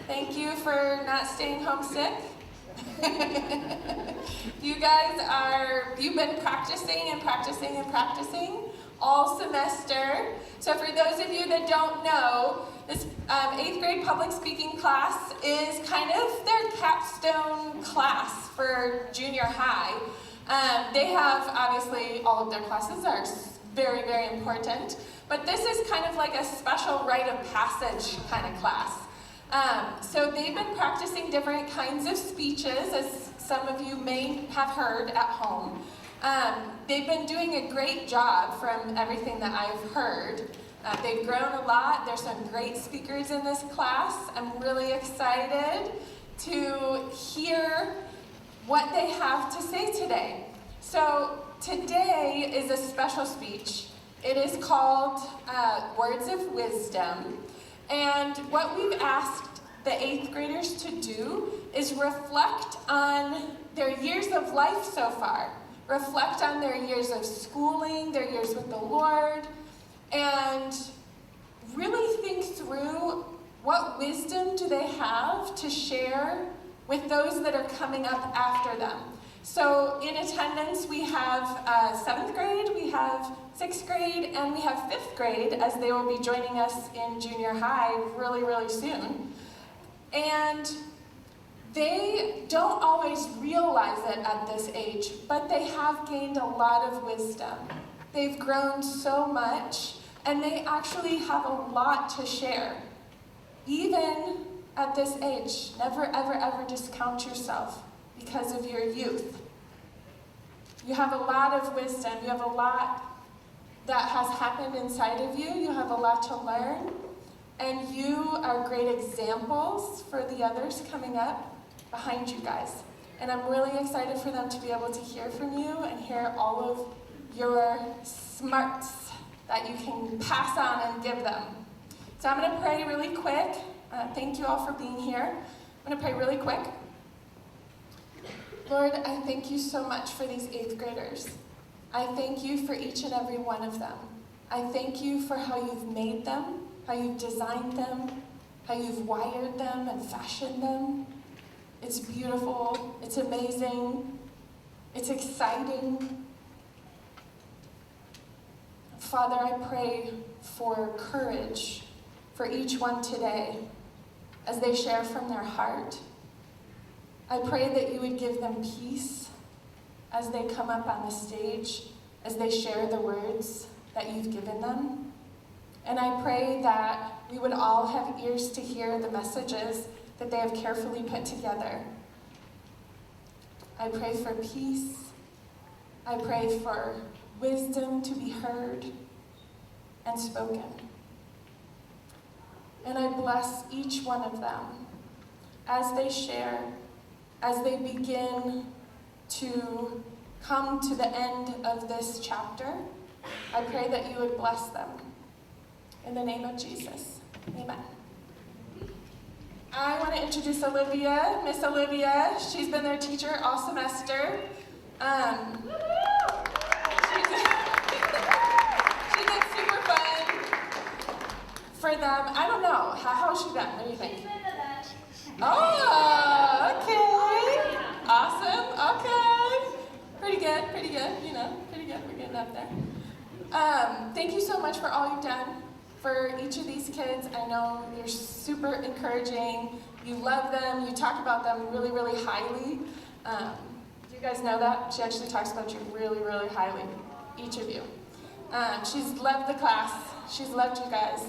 Thank you for not staying homesick. You've been practicing and practicing and practicing all semester. So for those of you that don't know, this 8th grade public speaking class is kind of their capstone class for junior high. They have, obviously, all of their classes are very, very important, but this is kind of like a special rite of passage kind of class. So they've been practicing different kinds of speeches, as some of you may have heard at home. They've been doing a great job from everything that I've heard. They've grown a lot. There's some great speakers in this class. I'm really excited to hear what they have to say today. So today is a special speech. It is called Words of Wisdom. And what we've asked the 8th graders to do is reflect on their years of life so far. Reflect on their years of schooling, their years with the Lord, and really think through what wisdom do they have to share with those that are coming up after them. So in attendance we have 7th grade, we have 6th grade, and we have 5th grade, as they will be joining us in junior high really, really soon. And they don't always realize it at this age, but they have gained a lot of wisdom. They've grown so much, and they actually have a lot to share. Even at this age, never, ever, ever discount yourself because of your youth. You have a lot of wisdom. You have a lot that has happened inside of you. You have a lot to learn. And you are great examples for the others coming up behind you guys. And I'm really excited for them to be able to hear from you and hear all of your smarts that you can pass on and give them. So I'm going to pray really quick. Thank you all for being here. I'm going to pray really quick. Lord, I thank you so much for these 8th graders. I thank you for each and every one of them. I thank you for how you've made them, how you've designed them, how you've wired them and fashioned them. It's beautiful, it's amazing, it's exciting. Father, I pray for courage for each one today as they share from their heart. I pray that you would give them peace as they come up on the stage, as they share the words that you've given them. And I pray that we would all have ears to hear the messages that they have carefully put together. I pray for peace. I pray for wisdom to be heard and spoken. And I bless each one of them as they share, as they begin to come to the end of this chapter. I pray that you would bless them. In the name of Jesus, amen. I want to introduce Olivia, Miss Olivia. She's been their teacher all semester. She's been super fun for them. I don't know, how has she been? What do you think? Oh, okay. Awesome, okay. Pretty good, pretty good. We're getting up there. Thank you so much for all you've done for each of these kids. I know you're super encouraging. You love them. You talk about them really, really highly. Do you guys know that? She actually talks about you really, really highly, each of you. She's loved the class. She's loved you guys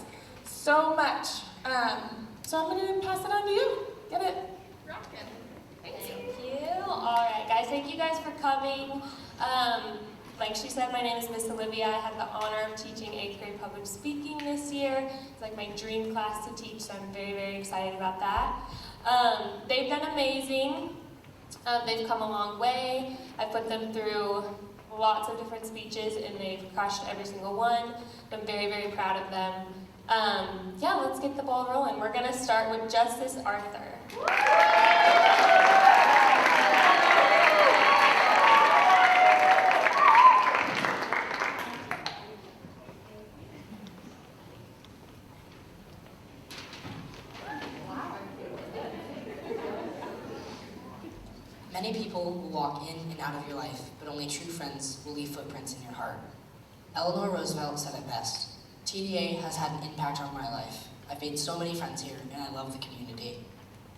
so much. So I'm going to pass it on to you. Get it? Rockin'. Thank you. All right, guys. Thank you guys for coming. Like she said, my name is Miss Olivia. I have the honor of teaching 8th grade public speaking this year. It's like my dream class to teach, so I'm very, very excited about that. They've done amazing. They've come a long way. I've put them through lots of different speeches, and they've crushed every single one. I'm very, very proud of them. Yeah, let's get the ball rolling. We're going to start with Justice Arthur. Many people will walk in and out of your life, but only true friends will leave footprints in your heart. Eleanor Roosevelt said it best, "TDA has had an impact on my life. I've made so many friends here, and I love the community."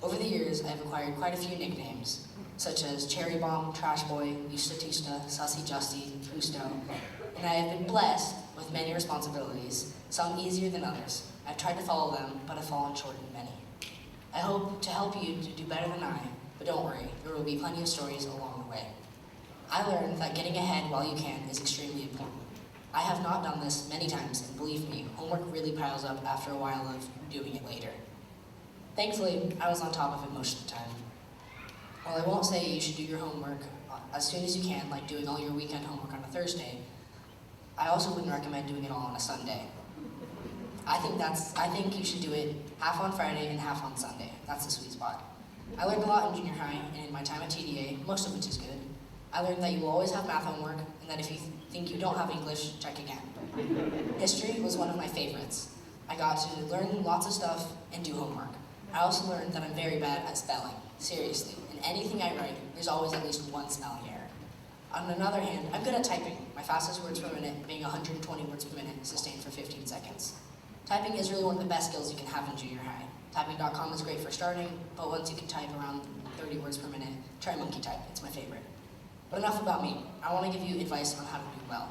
Over the years, I've acquired quite a few nicknames, such as Cherry Bomb, Trash Boy, Eustatista, Sussy Justy, Gusto, and I have been blessed with many responsibilities, some easier than others. I've tried to follow them, but have fallen short in many. I hope to help you to do better than I, but don't worry, there will be plenty of stories along the way. I learned that getting ahead while you can is extremely important. I have not done this many times, and believe me, homework really piles up after a while of doing it later. Thankfully, I was on top of it most of the time. While I won't say you should do your homework as soon as you can, like doing all your weekend homework on a Thursday, I also wouldn't recommend doing it all on a Sunday. I think you should do it half on Friday and half on Sunday. That's the sweet spot. I learned a lot in junior high and in my time at TDA, most of which is good. I learned that you will always have math homework, and that if you think you don't have English, check again. History was one of my favorites. I got to learn lots of stuff and do homework. I also learned that I'm very bad at spelling. Seriously, in anything I write, there's always at least one spelling error. On another hand, I'm good at typing, my fastest words per minute being 120 words per minute, sustained for 15 seconds. Typing is really one of the best skills you can have in junior high. Typing.com is great for starting, but once you can type around 30 words per minute, try Monkey Type, it's my favorite. But enough about me. I want to give you advice on how to do well.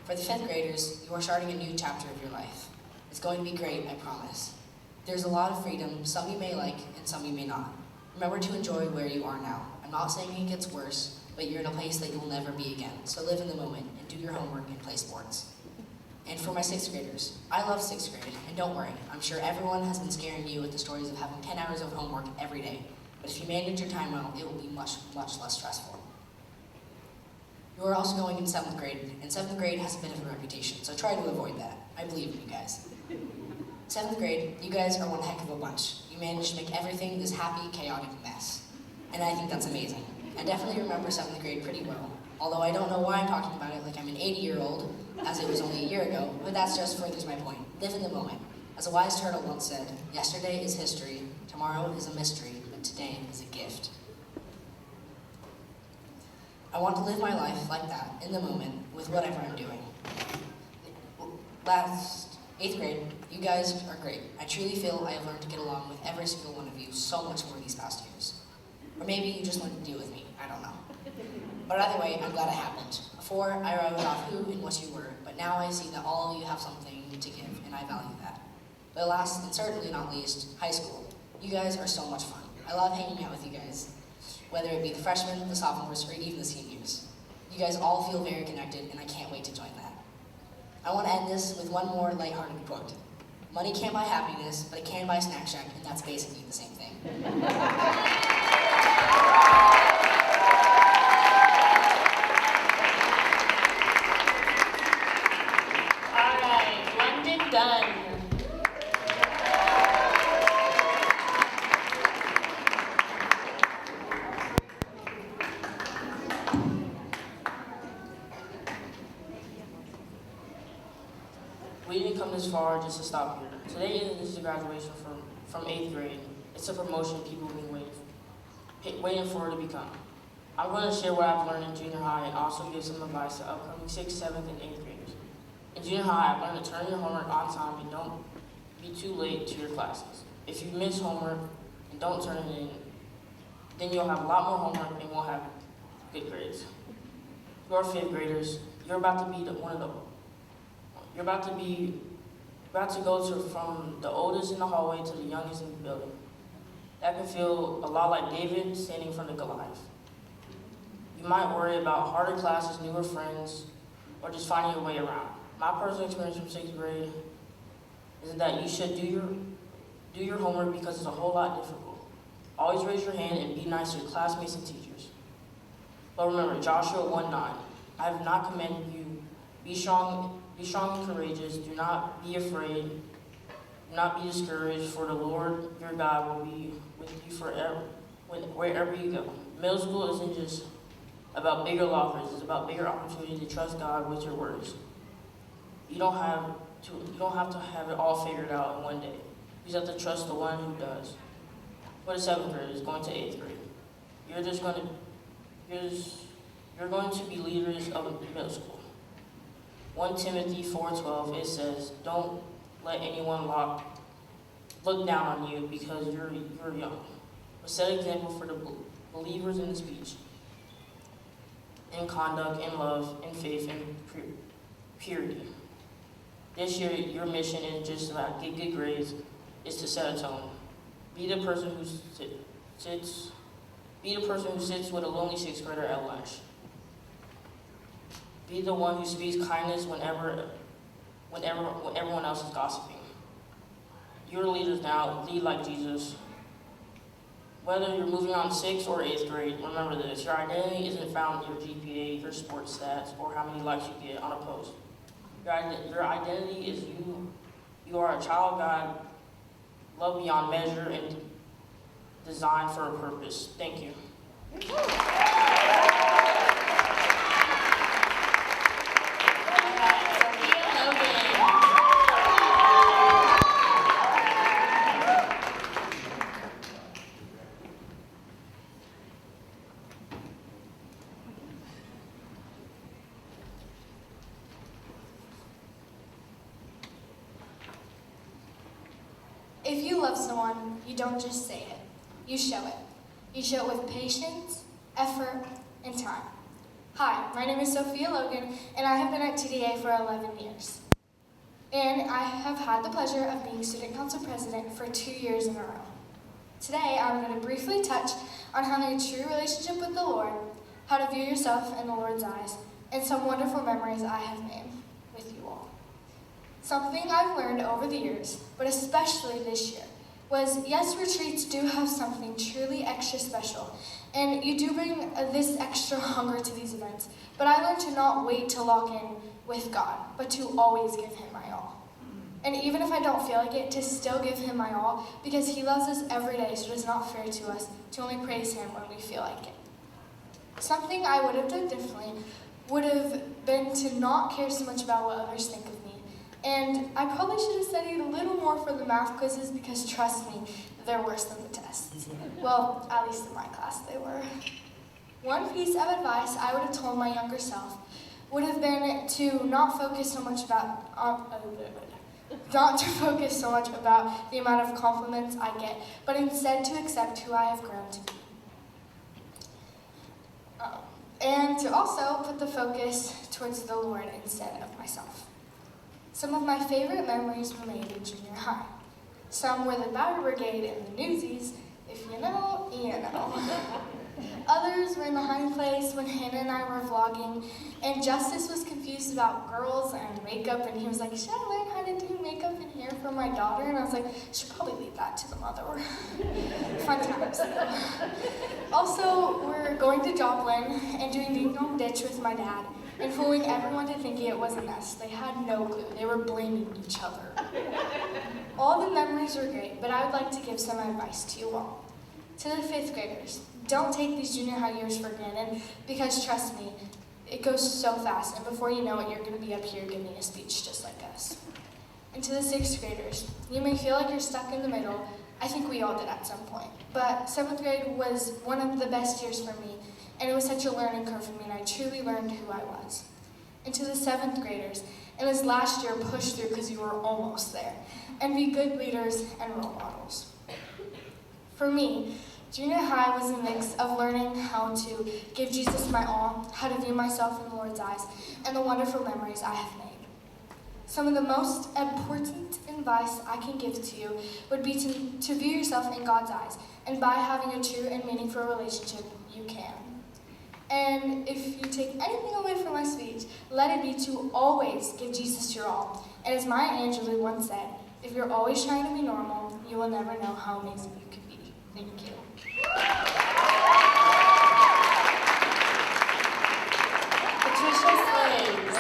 For the 5th graders, you are starting a new chapter of your life. It's going to be great, I promise. There's a lot of freedom, some you may like and some you may not. Remember to enjoy where you are now. I'm not saying it gets worse, but you're in a place that you'll never be again. So live in the moment and do your homework and play sports. And for my 6th graders, I love 6th grade, and don't worry, I'm sure everyone has been scaring you with the stories of having 10 hours of homework every day. But if you manage your time well, it will be much, much less stressful. You are also going in 7th grade, and 7th grade has a bit of a reputation, so try to avoid that. I believe in you guys. 7th grade, you guys are one heck of a bunch. You managed to make everything this happy, chaotic mess. And I think that's amazing. I definitely remember 7th grade pretty well, although I don't know why I'm talking about it like I'm an 80-year-old, as it was only a year ago, but that's just furthers my point. Live in the moment. As a wise turtle once said, yesterday is history, tomorrow is a mystery, but today is a gift. I want to live my life like that, in the moment, with whatever I'm doing. Last 8th grade, you guys are great. I truly feel I have learned to get along with every single one of you so much more these past years. Or maybe you just wanted to deal with me, I don't know. But either way, I'm glad it happened. Before, I wrote off who and what you were, but now I see that all of you have something to give, and I value that. But last, and certainly not least, high school. You guys are so much fun. I love hanging out with you guys, whether it be the freshmen, the sophomores, or even the seniors. You guys all feel very connected, and I can't wait to join that. I want to end this with one more lighthearted quote. Money can't buy happiness, but it can buy Snack Shack, and that's basically the same thing. All right, London done. We didn't come this far just to stop here. Today is the graduation from 8th grade. It's a promotion people have been waiting for to become. I'm going to share what I've learned in junior high and also give some advice to upcoming 6th, 7th, and 8th graders. In junior high, I've learned to turn your homework on time and don't be too late to your classes. If you miss homework and don't turn it in, then you'll have a lot more homework and won't have good grades. You're 5th graders, you're about to be You're about to go from the oldest in the hallway to the youngest in the building. That can feel a lot like David standing in front of Goliath. You might worry about harder classes, newer friends, or just finding your way around. My personal experience from 6th grade is that you should do your homework because it's a whole lot difficult. Always raise your hand and be nice to your classmates and teachers. But remember, Joshua 1:9, I have not commanded you, be strong and courageous, do not be afraid, do not be discouraged, for the Lord your God will be with you forever, wherever you go. Middle school isn't just about bigger lockers, it's about bigger opportunity to trust God with your words. You don't have to have it all figured out in one day. You just have to trust the one who does. For the 7th graders going to 8th grade, you're going to be leaders of a middle school. 1 Timothy 4:12, it says, don't let anyone look down on you because you're young. But set an example for the believers in speech, in conduct, in love, in faith, and purity. This year, your mission isn't just about get good grades, it's to set a tone. Be the person who sits with a lonely 6th grader at lunch. Be the one who speaks kindness when everyone else is gossiping. You're leaders now, lead like Jesus. Whether you're moving on 6th or 8th grade, remember this, your identity isn't found in your GPA, your sports stats, or how many likes you get on a post. Your identity is you. You are a child of God, loved beyond measure, and designed for a purpose. Thank you. If you love someone, you don't just say it, you show it. You show it with patience, effort, and time. Hi, my name is Sophia Logan, and I have been at TDA for 11 years. And I have had the pleasure of being Student Council President for 2 years in a row. Today, I'm going to briefly touch on having a true relationship with the Lord, how to view yourself in the Lord's eyes, and some wonderful memories I have made with you all. Something I've learned over the years, but especially this year, was yes, retreats do have something truly extra special, and you do bring this extra hunger to these events, but I learned to not wait to lock in with God, but to always give Him my all. And even if I don't feel like it, to still give Him my all, because He loves us every day, so it is not fair to us to only praise Him when we feel like it. Something I would have done differently would have been to not care so much about what others think of me. And I probably should have studied a little more for the math quizzes because, trust me, they're worse than the tests. Well, at least in my class they were. One piece of advice I would have told my younger self would have been to not focus so much about the amount of compliments I get, but instead to accept who I have grown to be. And to also put the focus towards the Lord instead of myself. Some of my favorite memories were made in junior high. Some were the 8thGrade and the Newsies, if you know, you know. Others were in the high place when Hannah and I were vlogging, and Justice was confused about girls and makeup, and he was like, should I learn how to do makeup and hair for my daughter? And I was like, should probably leave that to the mother. Fun times. Also, we're going to Joplin and doing Ding Dong Ditch with my dad, and fooling everyone to thinking it wasn't us. They had no clue. They were blaming each other. All the memories were great, but I would like to give some advice to you all. To the 5th graders, don't take these junior high years for granted, because trust me, it goes so fast, and before you know it, you're going to be up here giving a speech just like us. And to the 6th graders, you may feel like you're stuck in the middle. I think we all did at some point. But 7th grade was one of the best years for me, and it was such a learning curve for me, and I truly learned who I was. And to the 7th graders, in this last year, push through because you were almost there, and be good leaders and role models. For me, junior high was a mix of learning how to give Jesus my all, how to view myself in the Lord's eyes, and the wonderful memories I have made. Some of the most important advice I can give to you would be to view yourself in God's eyes, and by having a true and meaningful relationship, you can. And if you take anything away from my speech, let it be to always give Jesus your all. And as Maya Angelou once said, if you're always trying to be normal, you will never know how amazing you can be. Thank you. Patricia Slaves.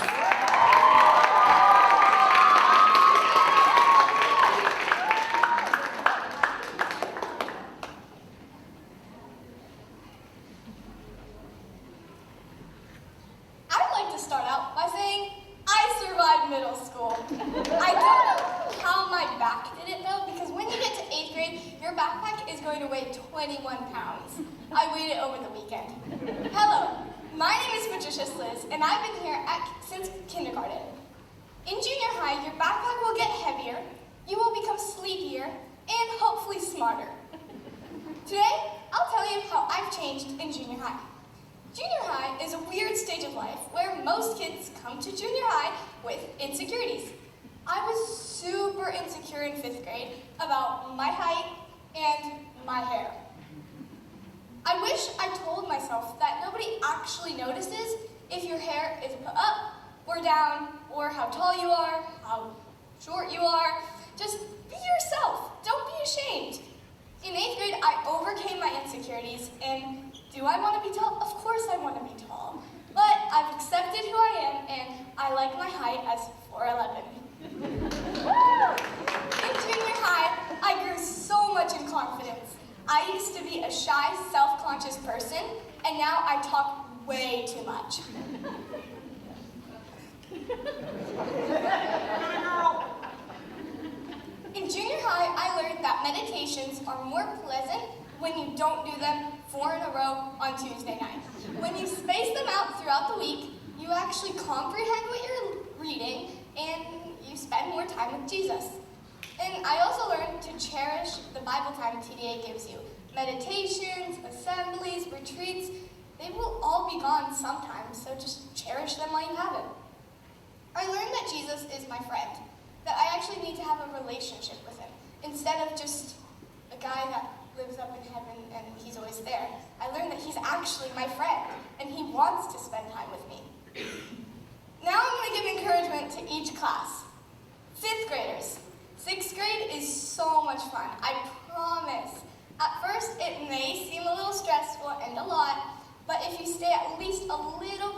I'd like to start out by saying I survived middle school. I don't know how my back did it though, because when you get to 8th grade, your your backpack is going to weigh 21 pounds. I weighed it over the weekend. Hello, my name is Patricia Sliz, and I've been here since kindergarten. In junior high, your backpack will get heavier, you will become sleepier, and hopefully smarter. Today, I'll tell you how I've changed in junior high. Junior high is a weird stage of life where most kids come to junior high with insecurities. I was super insecure in 5th grade about my height and my hair. I wish I told myself that nobody actually notices if your hair is put up or down, or how tall you are, how short you are. Just be yourself. Don't be ashamed. In 8th grade, I overcame my insecurities, and do I want to be tall? Of course I want to be tall. But I've accepted who I am, and I like my height as 4'11". In junior high, I grew so much in confidence. I used to be a shy, self-conscious person, and now I talk way too much. In junior high, I learned that meditations are more pleasant when you don't do them 4 in a row on Tuesday night. When you space them out throughout the week, you actually comprehend what you're reading and you spend more time with Jesus. And I also learned to cherish the Bible time TDA gives you. Meditations, assemblies, retreats, they will all be gone sometime, so just cherish them while you have it. I learned that Jesus is my friend, that I actually need to have a relationship with him, instead of just a guy that lives up in heaven and he's always there. I learned that he's actually my friend, and he wants to spend time with me. Now I'm going to give encouragement to each class. 5th graders. 6th grade is so much fun, I promise. At first, it may seem a little stressful and a lot, but if you stay at least a little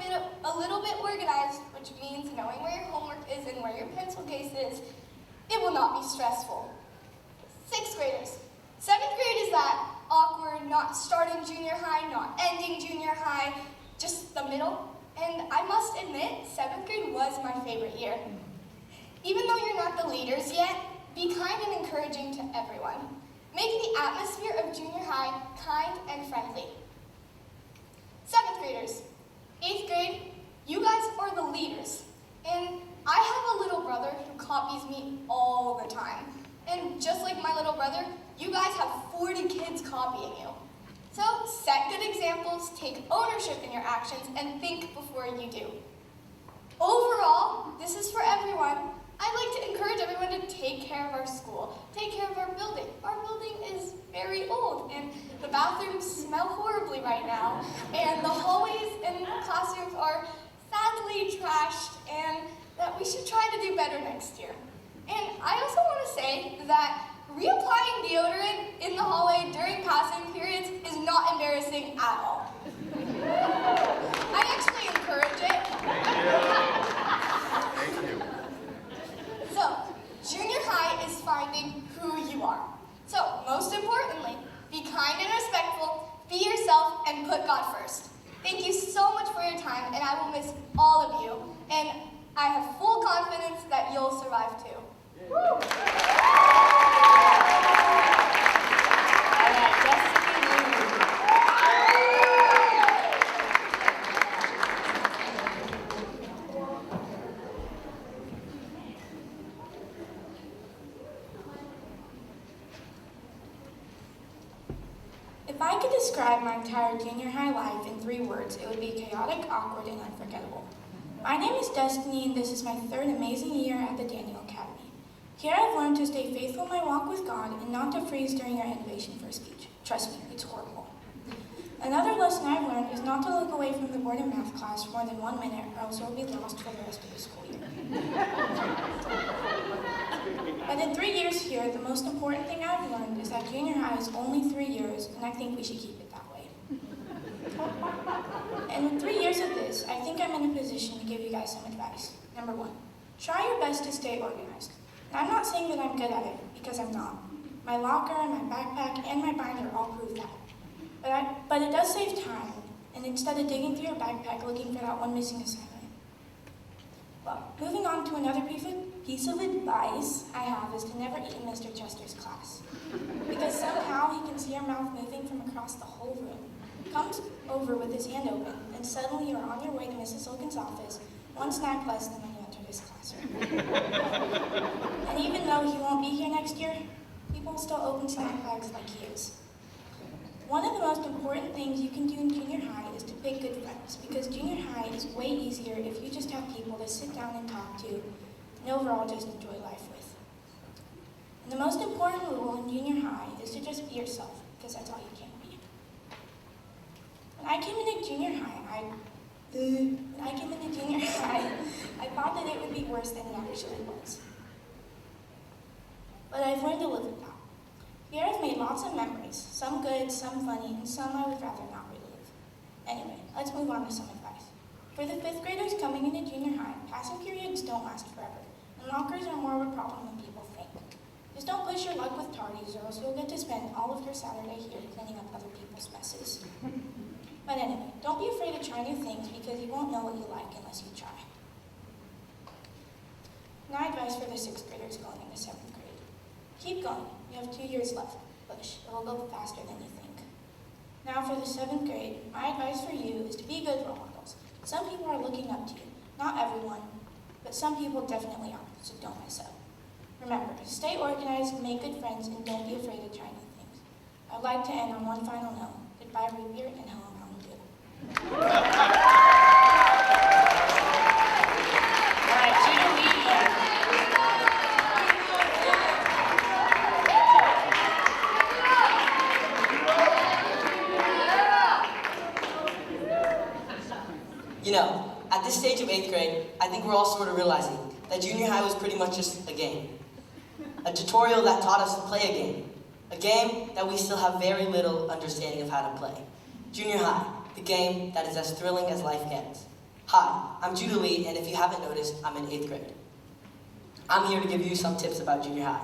bit organized, which means knowing where your homework is and where your pencil case is, it will not be stressful. 6th graders. 7th grade is that awkward, not starting junior high, not ending junior high, just the middle. And I must admit, 7th grade was my favorite year. Even though you're not the leaders yet, be kind and encouraging to everyone. Make the atmosphere of junior high kind and friendly. 7th graders. 8th grade, you guys are the leaders. And I have a little brother who copies me all the time. And just like my little brother, you guys have 40 kids copying you. So set good examples, take ownership in your actions, and think before you do. Overall, this is for everyone. I'd like to encourage everyone to take care of our school, take care of our building. Our building is very old, and the bathrooms smell horribly right now, and the hallways and classrooms are sadly trashed, and that we should try to do better next year. And I also want to say that reapplying deodorant in the hallway during passing periods is not embarrassing at all. I actually encourage it. Thank you. So, junior high is finding who you are. So, most importantly, be kind and respectful, be yourself, and put God first. Thank you so much for your time, and I will miss all of you. And I have full confidence that you'll survive too. Woo! All right, Jessica Lou. If I could describe my entire junior high life in 3 words, it would be chaotic, awkward, and unforgettable. My name is Destiny, and this is my 3rd amazing year at the Daniel Academy. Here I've learned to stay faithful in my walk with God and not to freeze during our innovation for speech. Trust me, it's horrible. Another lesson I've learned is not to look away from the board in math class for more than 1 minute, or else you'll be lost for the rest of the school year. But in 3 years here, the most important thing I've learned is that junior high is only 3 years, and I think we should keep it that way. And with 3 years of this, I think I'm in a position to give you guys some advice. Number 1, try your best to stay organized. And I'm not saying that I'm good at it, because I'm not. My locker, my backpack, and my binder all prove that. But it does save time, and instead of digging through your backpack looking for that one missing assignment. Well, moving on to another piece of advice I have is to never eat in Mr. Chester's class. Because somehow he can see your mouth moving from across the whole room. Comes over with his hand open, and suddenly you're on your way to Mrs. Hogan's office, one snack less than when you entered his classroom. And even though he won't be here next year, people still open snack bags like he is. One of the most important things you can do in junior high is to pick good friends, because junior high is way easier if you just have people to sit down and talk to, and overall just enjoy life with. And the most important rule in junior high is to just be yourself, because that's all you can be. When I came into junior high, I thought that it would be worse than it actually was. But I've learned to live with that. Here I've made lots of memories, some good, some funny, and some I would rather not relive. Anyway, let's move on to some advice. For the 5th graders coming into junior high, passing periods don't last forever, and lockers are more of a problem than people think. Just don't push your luck with tardies, or else you'll get to spend all of your Saturday here cleaning up other people's messes. But anyway, don't be afraid to try new things, because you won't know what you like unless you try. Now advice for the 6th graders going into 7th grade. Keep going. You have 2 years left. Push. It will go faster than you think. Now for the 7th grade, my advice for you is to be good role models. Some people are looking up to you. Not everyone, but some people definitely are, so don't mess up. Remember, stay organized, make good friends, and don't be afraid to try new things. I'd like to end on one final note. Goodbye, root beer, and hello, Mountain Dew. All right, Judah Lee. You know, at this stage of 8th grade, I think we're all sort of realizing that junior high was pretty much just a game. A tutorial that taught us to play a game. A game that we still have very little understanding of how to play. Junior high, the game that is as thrilling as life gets. Hi, I'm Judah Lee, and if you haven't noticed, I'm in 8th grade. I'm here to give you some tips about junior high.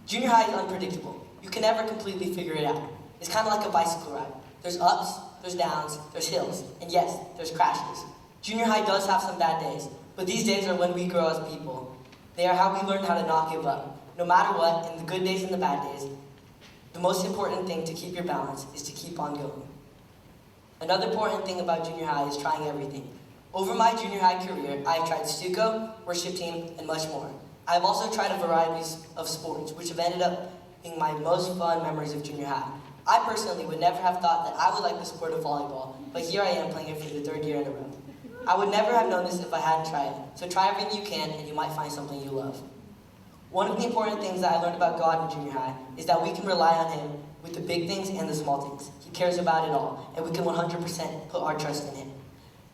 Junior high is unpredictable. You can never completely figure it out. It's kind of like a bicycle ride. There's ups, there's downs, there's hills, and yes, there's crashes. Junior high does have some bad days, but these days are when we grow as people. They are how we learn how to not give up. No matter what, in the good days and the bad days, the most important thing to keep your balance is to keep on going. Another important thing about junior high is trying everything. Over my junior high career, I have tried stucco, worship team, and much more. I have also tried a variety of sports, which have ended up being my most fun memories of junior high. I personally would never have thought that I would like the sport of volleyball, but here I am playing it for the 3rd year in a row. I would never have known this if I hadn't tried it, so try everything you can and you might find something you love. One of the important things that I learned about God in junior high is that we can rely on Him with the big things and the small things. He cares about it all, and we can 100% put our trust in Him.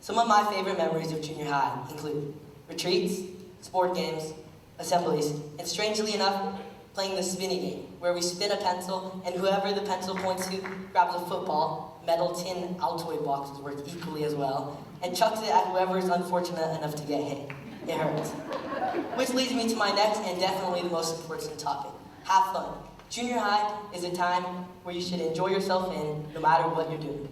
Some of my favorite memories of junior high include retreats, sport games, assemblies, and strangely enough, playing the spinny game, where we spin a pencil, and whoever the pencil points to grabs a football, metal tin Altoid boxes work equally as well, and chucks it at whoever is unfortunate enough to get hit. It hurts. Which leads me to my next and definitely the most important topic. Have fun. Junior high is a time where you should enjoy yourself in no matter what you're doing.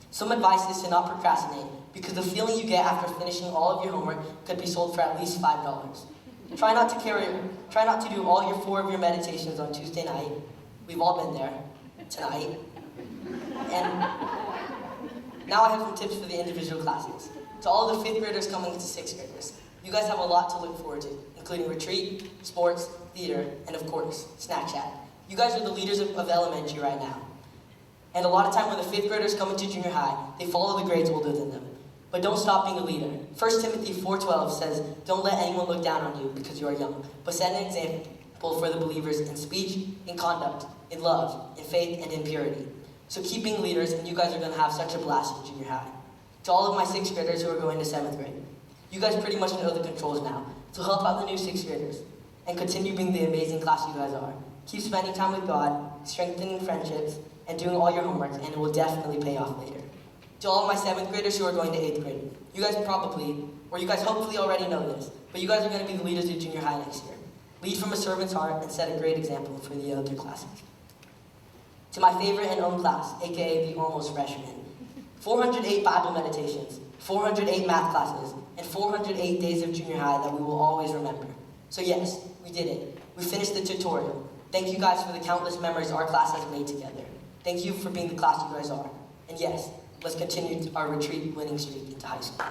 Some advice is to not procrastinate, because the feeling you get after finishing all of your homework could be sold for at least $5. Try not to do all 4 of your meditations on Tuesday night. We've all been there. Tonight. And now I have some tips for the individual classes. To all the 5th graders coming into 6th graders, you guys have a lot to look forward to, including retreat, sports, theater, and of course, snack chat. You guys are the leaders of elementary right now. And a lot of time when the 5th graders come into junior high, they follow the grades older than them. But don't stop being a leader. 1 Timothy 4:12 says, don't let anyone look down on you because you are young, but set an example for the believers in speech, in conduct, in love, in faith, and in purity. So keep being leaders, and you guys are going to have such a blast in junior high. To all of my 6th graders who are going to 7th grade, you guys pretty much know the controls now, so help out the new 6th graders, and continue being the amazing class you guys are. Keep spending time with God, strengthening friendships, and doing all your homework, and it will definitely pay off later. To all of my 7th graders who are going to 8th grade, you guys hopefully already know this, but you guys are going to be the leaders of junior high next year. Lead from a servant's heart and set a great example for the other classes. To my favorite and own class, aka the almost freshmen, 408 Bible meditations, 408 math classes, and 408 days of junior high that we will always remember. So yes, we did it. We finished the tutorial. Thank you guys for the countless memories our class has made together. Thank you for being the class you guys are. And yes, let's continue our retreat winning streak into high school.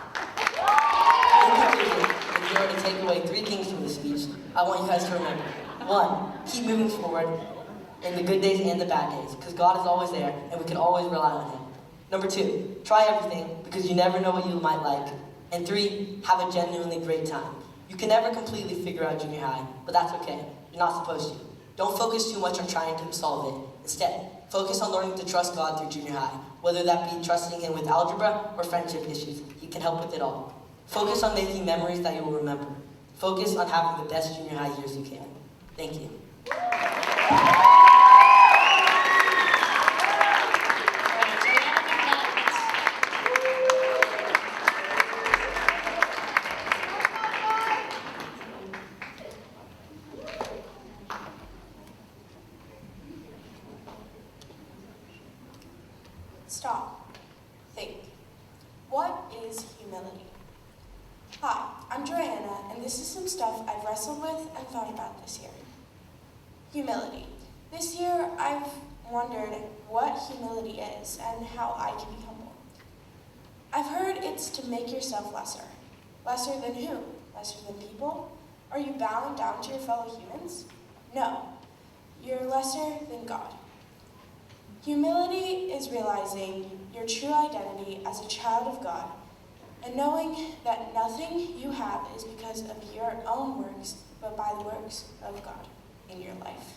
In conclusion, if you were to take away 3 things from this speech, I want you guys to remember. 1, keep moving forward in the good days and the bad days, because God is always there and we can always rely on Him. Number 2, try everything because you never know what you might like. And 3, have a genuinely great time. You can never completely figure out junior high, but that's okay. You're not supposed to. Don't focus too much on trying to solve it. Instead, focus on learning to trust God through junior high, whether that be trusting Him with algebra or friendship issues. He can help with it all. Focus on making memories that you will remember. Focus on having the best junior high years you can. Thank you. Stop. Think. What is humility? Hi, I'm Joanna, and this is some stuff I've wrestled with and thought about this year. Humility. This year, I've wondered what humility is and how I can be humble. I've heard it's to make yourself lesser. Lesser than who? Lesser than people? Are you bowing down to your fellow humans? No. You're lesser than God. Humility is realizing your true identity as a child of God and knowing that nothing you have is because of your own works, but by the works of God in your life.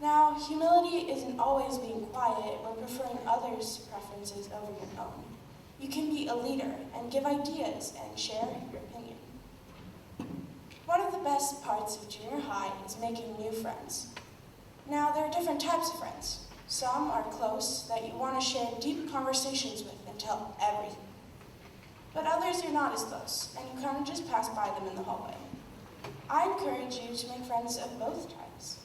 Now, humility isn't always being quiet or preferring others' preferences over your own. You can be a leader and give ideas and share your opinion. One of the best parts of junior high is making new friends. Now, there are different types of friends. Some are close that you want to share deep conversations with and tell everything. But others you're not as close, and you kind of just pass by them in the hallway. I encourage you to make friends of both types.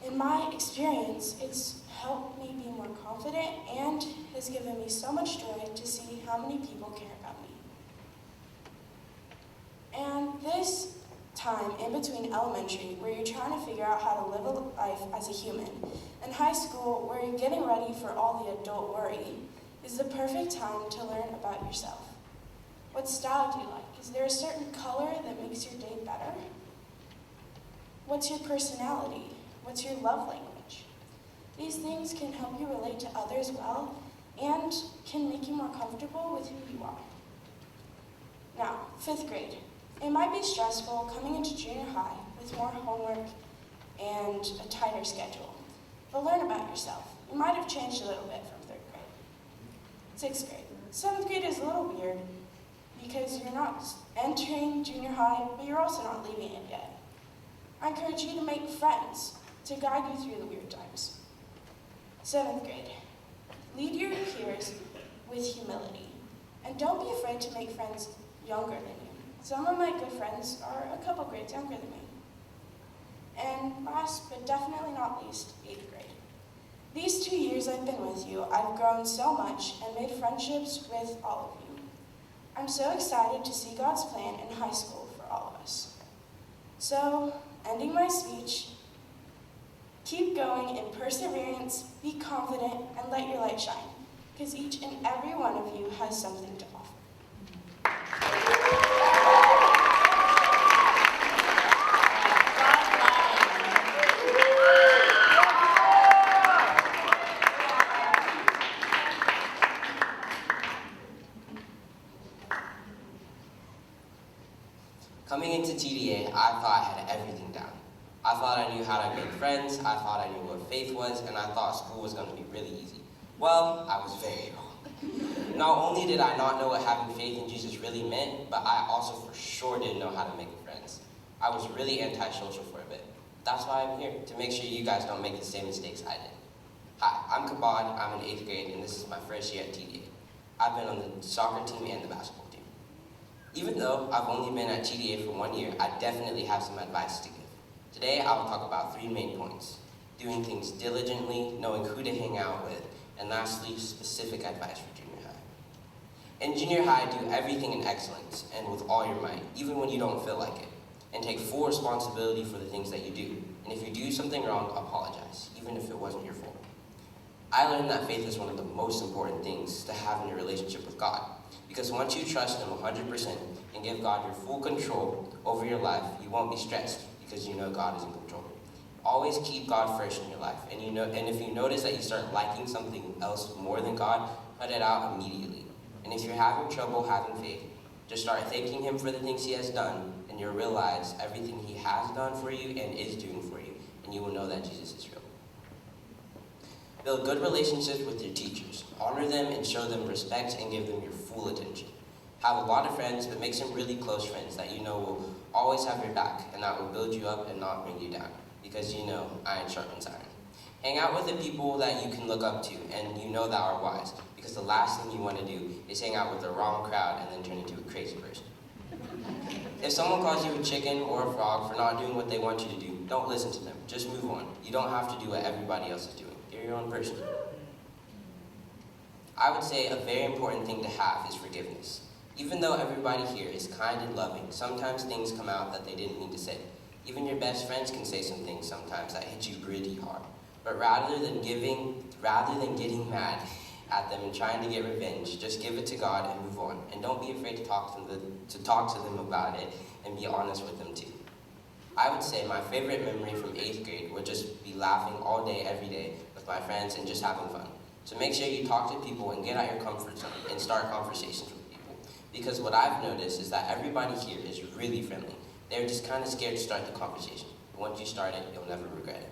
In my experience, it's helped me be more confident and has given me so much joy to see how many people care about me. And this time in between elementary, where you're trying to figure out how to live a life as a human, and high school, where you're getting ready for all the adult worry, is the perfect time to learn about yourself. What style do you like? Is there a certain color that makes your day better? What's your personality? What's your love language? These things can help you relate to others well and can make you more comfortable with who you are. Now, 5th grade. It might be stressful coming into junior high with more homework and a tighter schedule, but learn about yourself. You might have changed a little bit from 3rd grade. 6th grade. 7th grade is a little weird because you're not entering junior high, but you're also not leaving it yet. I encourage you to make friends to guide you through the weird times. 7th grade. Lead your peers with humility, and don't be afraid to make friends younger than you. Some of my good friends are a couple grades younger than me. And last, but definitely not least, 8th grade. These 2 years I've been with you, I've grown so much and made friendships with all of you. I'm so excited to see God's plan in high school for all of us. So, ending my speech, keep going in perseverance, be confident, and let your light shine, because each and every one of you has something to offer. Coming into TDA, I thought I had everything down. I thought I knew how to make friends, I thought I knew what faith was, and I thought school was going to be really easy. Well, I was very wrong. Not only did I not know what having faith in Jesus really meant, but I also for sure didn't know how to make friends. I was really antisocial for a bit. That's why I'm here, to make sure you guys don't make the same mistakes I did. Hi, I'm Kabad, I'm in 8th grade, and this is my first year at TDA. I've been on the soccer team and the basketball team. Even though I've only been at TDA for 1 year, I definitely have some advice to give. Today, I will talk about 3 main points. Doing things diligently, knowing who to hang out with, And lastly, specific advice for junior high. In junior high, do everything in excellence and with all your might, even when you don't feel like it. And take full responsibility for the things that you do. And if you do something wrong, apologize, even if it wasn't your fault. I learned that faith is one of the most important things to have in your relationship with God. Because once you trust Him 100% and give God your full control over your life, you won't be stressed because you know God is in control. Always keep God first in your life. And if you notice that you start liking something else more than God, cut it out immediately. And if you're having trouble having faith, just start thanking Him for the things He has done, and you'll realize everything He has done for you and is doing for you, and you will know that Jesus is real. Build good relationships with your teachers. Honor them and show them respect and give them your full attention. Have a lot of friends, but make some really close friends that you know will always have your back and that will build you up and not bring you down. Because you know iron sharpens iron. Hang out with the people that you can look up to and you know that are wise. Because the last thing you want to do is hang out with the wrong crowd and then turn into a crazy person. If someone calls you a chicken or a frog for not doing what they want you to do, don't listen to them. Just move on. You don't have to do what everybody else is doing. You're your own person. I would say a very important thing to have is forgiveness. Even though everybody here is kind and loving, sometimes things come out that they didn't mean to say. Even your best friends can say some things sometimes that hit you really hard. But rather than getting mad at them and trying to get revenge, just give it to God and move on. And don't be afraid to talk to them about it and be honest with them too. I would say my favorite memory from 8th grade would just be laughing all day, every day with my friends and just having fun. So make sure you talk to people and get out your comfort zone and start conversations with people. Because what I've noticed is that everybody here is really friendly. They're just kind of scared to start the conversation. But once you start it, you'll never regret it.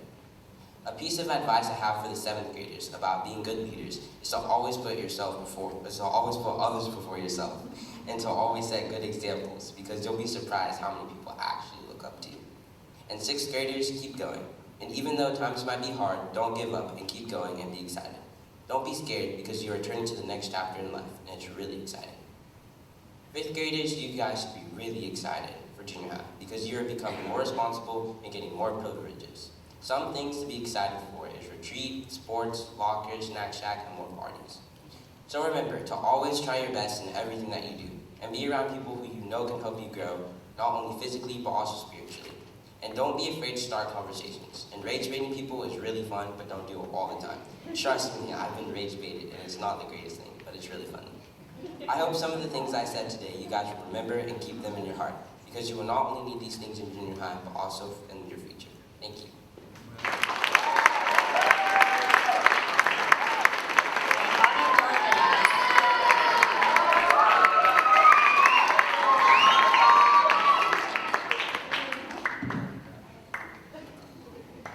A piece of advice I have for the 7th graders about being good leaders is to always put others before yourself, and to always set good examples, because you'll be surprised how many people actually look up to you. And 6th graders, keep going. And even though times might be hard, don't give up and keep going and be excited. Don't be scared, because you are turning to the next chapter in life, and it's really exciting. 5th graders, you guys should be really excited for junior high, because you are becoming more responsible and getting more privileges. Some things to be excited for is retreat, sports, lockers, snack shack, and more parties. So remember to always try your best in everything that you do, and be around people who you know can help you grow, not only physically but also spiritually. And don't be afraid to start conversations. And rage baiting people is really fun, but don't do it all the time. Trust me, I've been rage baited, and it's not the greatest thing, but it's really fun. I hope some of the things I said today you guys will remember and keep them in your heart, because you will not only need these things in junior high, but also in your future. Thank you.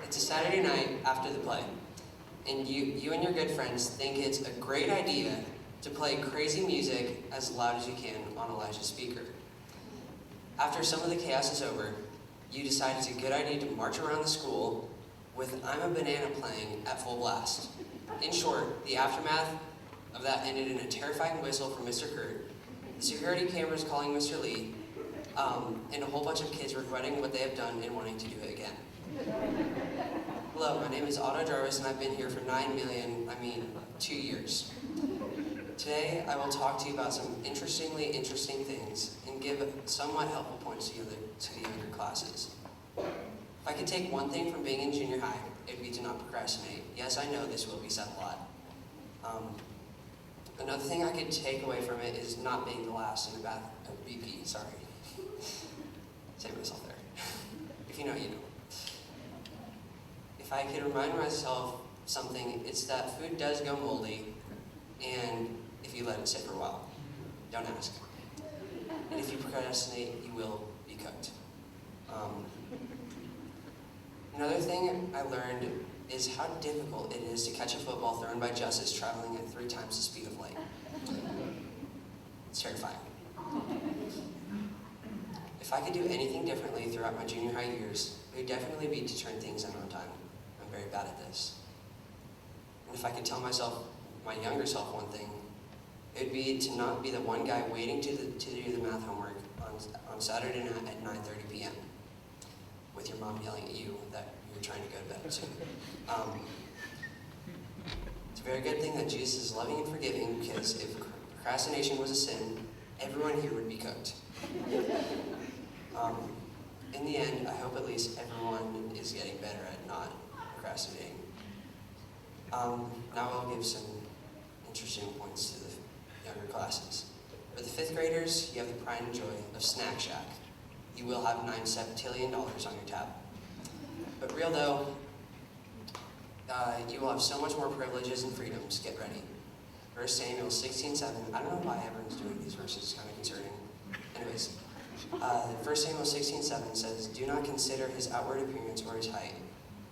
It's a Saturday night after the play, and you and your good friends think it's a great idea to play crazy music as loud as you can on Elijah's speaker. After some of the chaos is over, you decide it's a good idea to march around the school with I'm a Banana playing at full blast. In short, the aftermath of that ended in a terrifying whistle from Mr. Kurt, the security cameras calling Mr. Lee, and a whole bunch of kids regretting what they have done and wanting to do it again. Hello, my name is Otto Jarvis, and I've been here for 2 years. Today, I will talk to you about some interesting things and give somewhat helpful points to the younger classes. If I could take one thing from being in junior high, it would be to not procrastinate. Yes, I know this will be said a lot. Another thing I could take away from it is not being the last in the BP, sorry. Save myself there. If you know, you know. If I could remind myself something, it's that food does go moldy, and if you let it sit for a while, don't ask. And if you procrastinate, you will be cooked. Another thing I learned is how difficult it is to catch a football thrown by Justice traveling at 3 times the speed of light. It's terrifying. If I could do anything differently throughout my junior high years, it would definitely be to turn things in on time. I'm very bad at this. And if I could tell myself, my younger self, one thing, it would be to not be the one guy waiting to do the math homework on Saturday night at 9:30 p.m. with your mom yelling at you that you're trying to go to bed soon. It's very good thing that Jesus is loving and forgiving, because if procrastination was a sin, everyone here would be cooked. In the end, I hope at least everyone is getting better at not procrastinating. Now I'll give some interesting points to the younger classes. For the 5th graders, you have the pride and joy of Snack Shack. You will have $9 septillion on your tab. But real though, you will have so much more privileges and freedoms. Get ready. 1 Samuel 16:7. I don't know why everyone's doing these verses. It's kind of concerning. Anyways, 1 Samuel 16:7 says, "Do not consider his outward appearance or his height.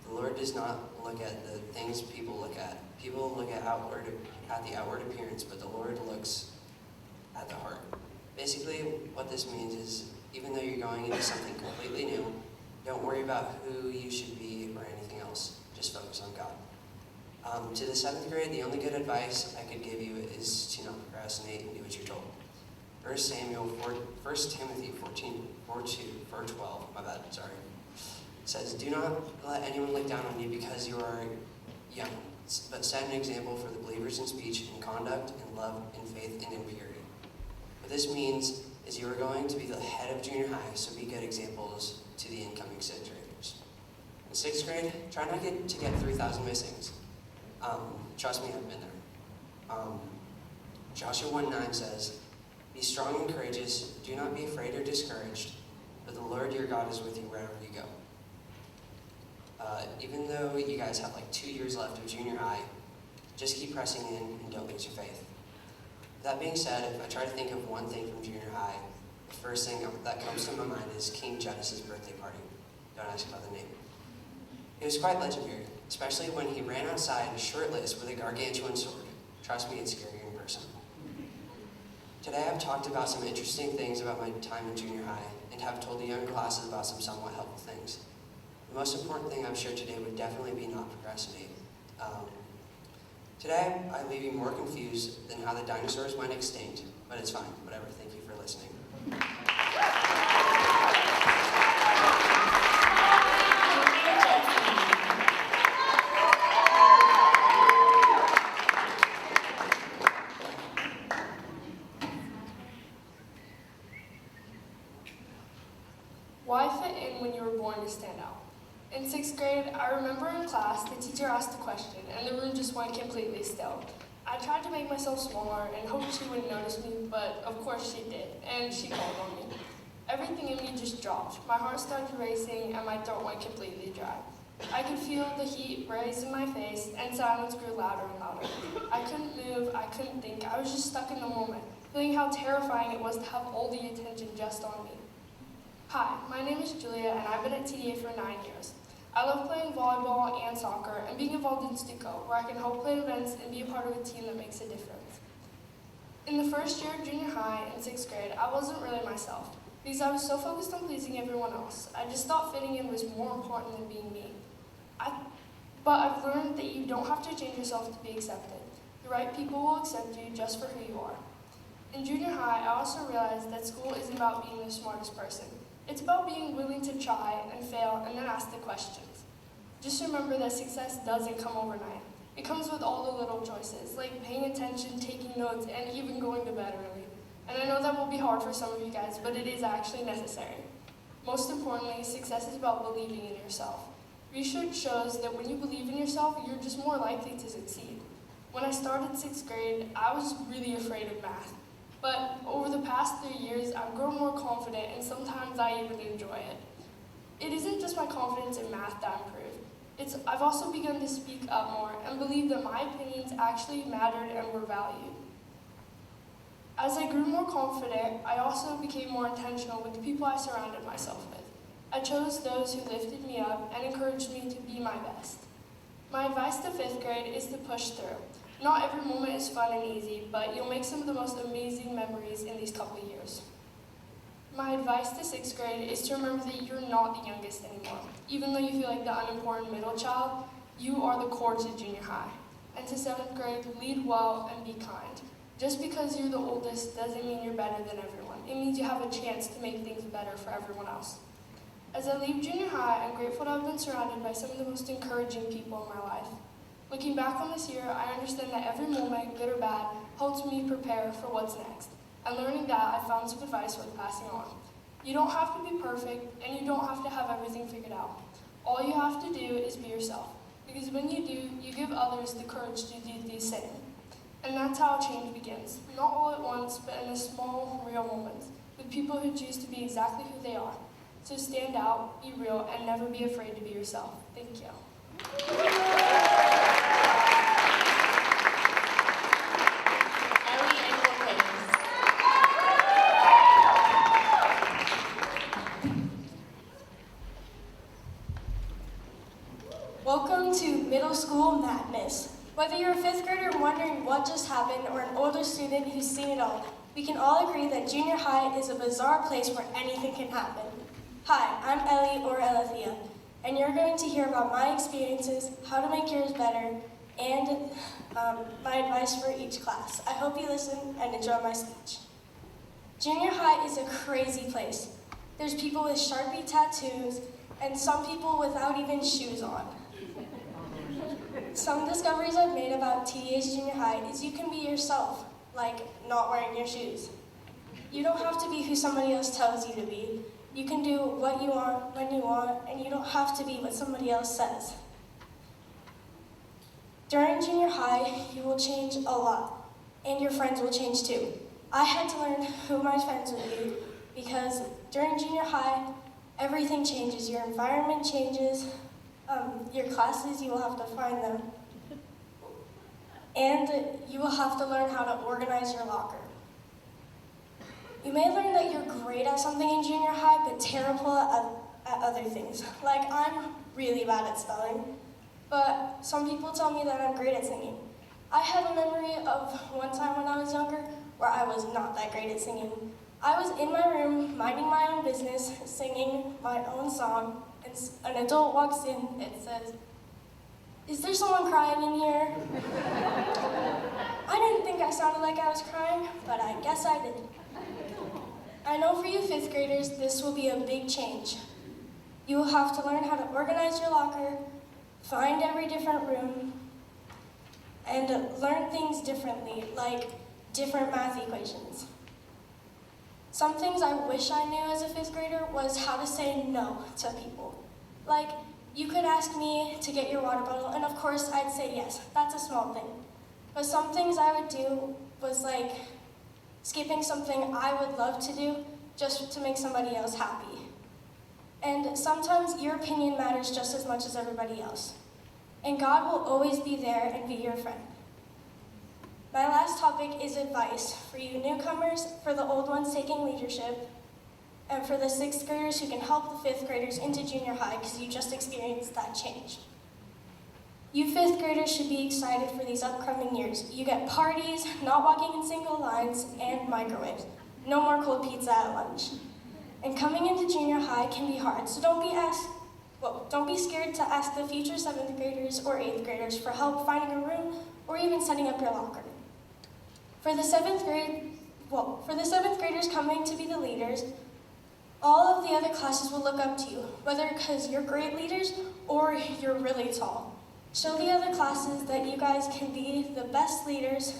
The Lord does not look at the things people look at. People look at the outward appearance, but the Lord looks at the heart." Basically, what this means is, even though you're going into something completely new, don't worry about who you should be or anything else. Just focus on God. To the 7th grade, the only good advice I could give you is to not procrastinate and do what you're told. 1 Timothy 4:12, my bad, sorry, says, "Do not let anyone look down on you because you are young, but set an example for the believers in speech, in conduct, in love, in faith, and in purity." What this means is you are going to be the head of junior high, so be good examples to the incoming 6th graders. In 6th grade, try not to get 3,000 missings. Trust me, I've been there. Joshua 1:9 says, "Be strong and courageous, do not be afraid or discouraged, for the Lord your God is with you wherever you go." Even though you guys have like 2 years left of junior high, just keep pressing in and don't lose your faith. That being said, if I try to think of one thing from junior high, the first thing that comes to my mind is King Judas's birthday party. Don't ask about the name. It was quite legendary, especially when he ran outside shirtless with a gargantuan sword. Trust me, it's scarier in person. Today I've talked about some interesting things about my time in junior high and have told the young classes about some somewhat helpful things. The most important thing I'm sure today would definitely be not procrastinate. Today I leave you more confused than how the dinosaurs went extinct, but it's fine, whatever. Thank you for listening. Why fit in when you were born to stand out? In 6th grade, I remember in class, the teacher asked a question, and the room just went completely still. I tried to make myself smaller and hoped she wouldn't notice me, but of course she did, and she called on me. Everything in me just dropped. My heart started racing, and my throat went completely dry. I could feel the heat raise in my face, and silence grew louder and louder. I couldn't move, I couldn't think, I was just stuck in the moment, feeling how terrifying it was to have all the attention just on me. Hi, my name is Julia, and I've been at TDA for 9 years. I love playing volleyball and soccer and being involved in Stuco, where I can help plan events and be a part of a team that makes a difference. In the first year of junior high in 6th grade, I wasn't really myself, because I was so focused on pleasing everyone else. I just thought fitting in was more important than being me. But I've learned that you don't have to change yourself to be accepted. The right people will accept you just for who you are. In junior high, I also realized that school isn't about being the smartest person. It's about being willing to try and fail and then ask the questions. Just remember that success doesn't come overnight. It comes with all the little choices, like paying attention, taking notes, and even going to bed early. And I know that will be hard for some of you guys, but it is actually necessary. Most importantly, success is about believing in yourself. Research shows that when you believe in yourself, you're just more likely to succeed. When I started 6th grade, I was really afraid of math. But over the past 3 years, I've grown more confident, and sometimes I even enjoy it. It isn't just my confidence in math that improved. I've also begun to speak up more and believe that my opinions actually mattered and were valued. As I grew more confident, I also became more intentional with the people I surrounded myself with. I chose those who lifted me up and encouraged me to be my best. My advice to 5th grade is to push through. Not every moment is fun and easy, but you'll make some of the most amazing memories in these couple of years. My advice to 6th grade is to remember that you're not the youngest anymore. Even though you feel like the unimportant middle child, you are the core to junior high. And to 7th grade, lead well and be kind. Just because you're the oldest doesn't mean you're better than everyone. It means you have a chance to make things better for everyone else. As I leave junior high, I'm grateful to have been surrounded by some of the most encouraging people in my life. Looking back on this year, I understand that every moment, good or bad, helped me prepare for what's next. And learning that, I found some advice worth passing on. You don't have to be perfect, and you don't have to have everything figured out. All you have to do is be yourself, because when you do, you give others the courage to do the same. And that's how change begins, not all at once, but in the small, real moments, with people who choose to be exactly who they are. So stand out, be real, and never be afraid to be yourself. Thank you. Ellie and Cortez. Welcome to Middle School Madness. Whether you're a 5th grader wondering what just happened or an older student who's seen it all, we can all agree that junior high is a bizarre place where anything can happen. Hi, I'm Ellie or Alethea, and you're going to hear about my experiences, how to make yours better, and my advice for each class. I hope you listen and enjoy my speech. Junior high is a crazy place. There's people with Sharpie tattoos, and some people without even shoes on. Some discoveries I've made about TDA's junior high is you can be yourself, like not wearing your shoes. You don't have to be who somebody else tells you to be. You can do what you want, when you want, and you don't have to be what somebody else says. During junior high, you will change a lot, and your friends will change too. I had to learn who my friends would be, because during junior high, everything changes. Your environment changes, your classes, you will have to find them. And you will have to learn how to organize your locker. You may learn that you're great at something in junior high, but terrible at other things. Like, I'm really bad at spelling, but some people tell me that I'm great at singing. I have a memory of one time when I was younger where I was not that great at singing. I was in my room, minding my own business, singing my own song, and an adult walks in and says, "Is there someone crying in here?" I didn't think I sounded like I was crying, but I guess I did. I know for you 5th graders, this will be a big change. You will have to learn how to organize your locker, find every different room, and learn things differently, like different math equations. Some things I wish I knew as a 5th grader was how to say no to people. Like, you could ask me to get your water bottle, and of course I'd say yes. That's a small thing. But some things I would do was like skipping something I would love to do just to make somebody else happy. And sometimes your opinion matters just as much as everybody else. And God will always be there and be your friend. My last topic is advice for you newcomers, for the old ones taking leadership, and for the 6th graders who can help the 5th graders into junior high because you just experienced that change. You 5th graders should be excited for these upcoming years. You get parties, not walking in single lines, and microwaves. No more cold pizza at lunch. And coming into junior high can be hard, so don't be scared to ask the future 7th graders or 8th graders for help finding a room or even setting up your locker. For the 7th graders coming to be the leaders, all of the other classes will look up to you, whether because you're great leaders or you're really tall. Show the other classes that you guys can be the best leaders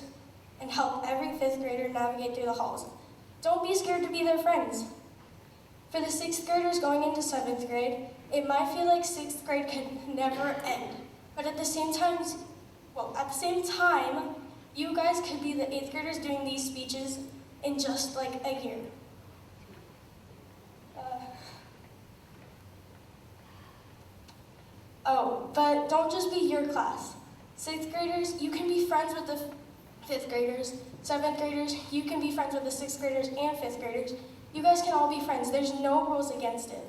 and help every 5th grader navigate through the halls. Don't be scared to be their friends. For the 6th graders going into 7th grade, it might feel like 6th grade could never end. But at the same time, you guys could be the 8th graders doing these speeches in just like a year. But don't just be your class. 6th graders, you can be friends with the 5th graders. 7th graders, you can be friends with the 6th graders and 5th graders. You guys can all be friends. There's no rules against it.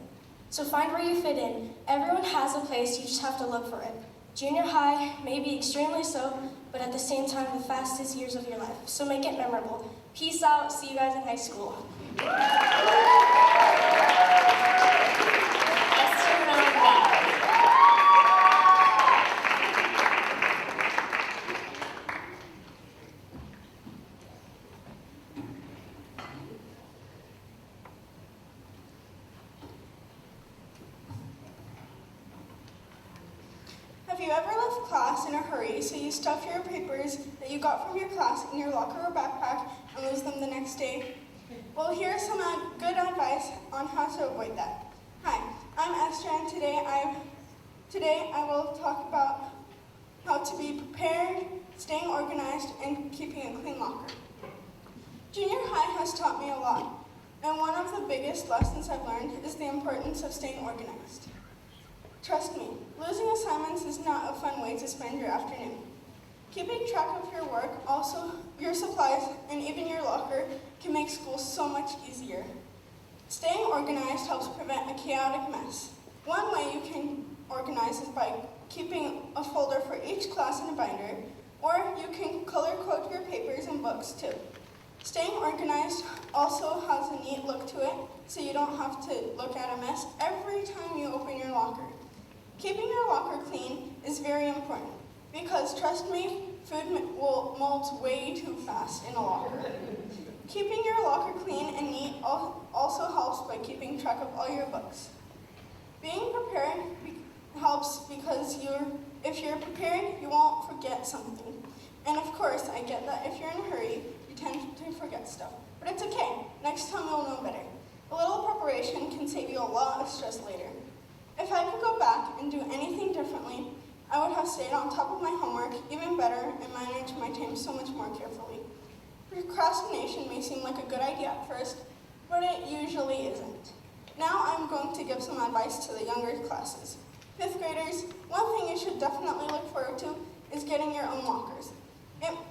So find where you fit in. Everyone has a place, you just have to look for it. Junior high may be extremely so, but at the same time, the fastest years of your life. So make it memorable. Peace out. See you guys in high school. Have you ever left class in a hurry, so you stuff your papers that you got from your class in your locker or backpack and lose them the next day? Well, here's some good advice on how to avoid that. Hi, I'm Esther, and today I will talk about how to be prepared, staying organized, and keeping a clean locker. Junior high has taught me a lot, and one of the biggest lessons I've learned is the importance of staying organized. Trust me, losing assignments is not a fun way to spend your afternoon. Keeping track of your work, also your supplies, and even your locker can make school so much easier. Staying organized helps prevent a chaotic mess. One way you can organize is by keeping a folder for each class in a binder, or you can color code your papers and books too. Staying organized also has a neat look to it, so you don't have to look at a mess every time you open your locker. Keeping your locker clean is very important, because trust me, food will mold way too fast in a locker. Keeping your locker clean and neat also helps by keeping track of all your books. Being prepared helps because if you're prepared, you won't forget something. And of course, I get that if you're in a hurry, you tend to forget stuff. But it's okay. Next time you'll know better. A little preparation can save you a lot of stress later. If I could go back and do anything differently, I would have stayed on top of my homework even better and managed my time so much more carefully. Procrastination may seem like a good idea at first, but it usually isn't. Now I'm going to give some advice to the younger classes. 5th graders, one thing you should definitely look forward to is getting your own lockers.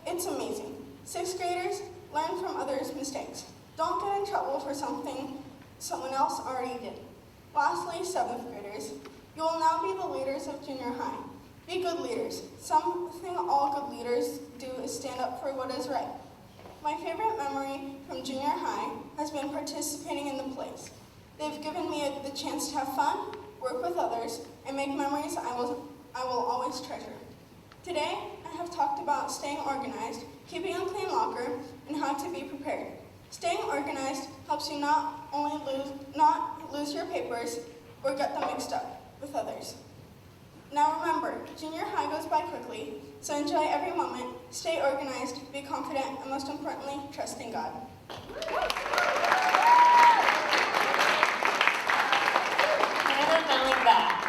It's amazing. 6th graders, learn from others' mistakes. Don't get in trouble for something someone else already did. Lastly, 7th graders, you will now be the leaders of junior high. Be good leaders. Something all good leaders do is stand up for what is right. My favorite memory from junior high has been participating in the plays. They've given me the chance to have fun, work with others, and make memories I will always treasure. Today, I have talked about staying organized, keeping a clean locker, and how to be prepared. Staying organized helps you not lose your papers or get them mixed up with others. Now remember, junior high goes by quickly, so enjoy every moment, stay organized, be confident, and most importantly, trust in God. Hannah Melling back.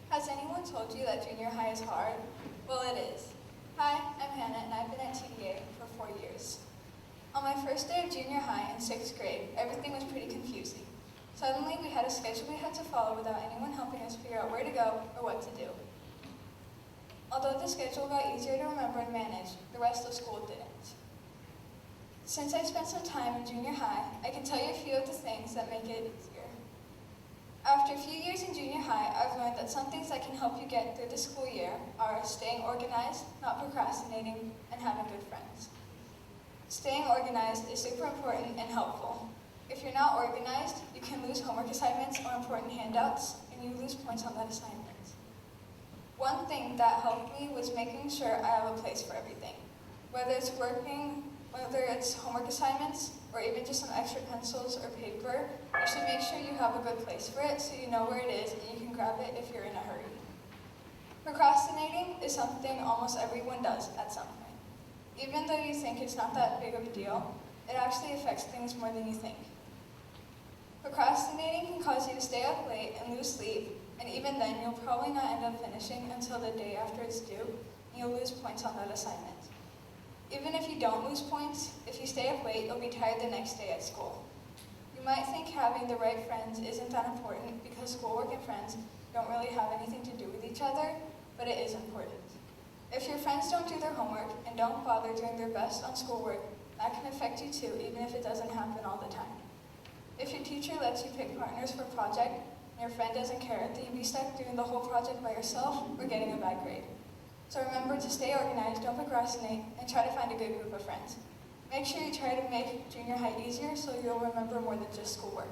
Has anyone told you that junior high is hard? Well, it is. Hi, I'm Hannah, and I've been at 8thGrade for 4 years. On my first day of junior high in 6th grade, everything was pretty confusing. Suddenly, we had a schedule we had to follow without anyone helping us figure out where to go or what to do. Although the schedule got easier to remember and manage, the rest of school didn't. Since I spent some time in junior high, I can tell you a few of the things that make it easier. After a few years in junior high, I've learned that some things that can help you get through the school year are staying organized, not procrastinating, and having good friends. Staying organized is super important and helpful. If you're not organized, you can lose homework assignments or important handouts, and you lose points on that assignment. One thing that helped me was making sure I have a place for everything. Whether it's homework assignments, or even just some extra pencils or paper, you should make sure you have a good place for it so you know where it is and you can grab it if you're in a hurry. Procrastinating is something almost everyone does at some point. Even though you think it's not that big of a deal, it actually affects things more than you think. Procrastinating can cause you to stay up late and lose sleep, and even then you'll probably not end up finishing until the day after it's due, and you'll lose points on that assignment. Even if you don't lose points, if you stay up late, you'll be tired the next day at school. You might think having the right friends isn't that important because schoolwork and friends don't really have anything to do with each other, but it is important. If your friends don't do their homework and don't bother doing their best on schoolwork, that can affect you too, even if it doesn't happen all the time. If your teacher lets you pick partners for a project and your friend doesn't care, then you'll be stuck doing the whole project by yourself or getting a bad grade. So remember to stay organized, don't procrastinate, and try to find a good group of friends. Make sure you try to make junior high easier so you'll remember more than just schoolwork.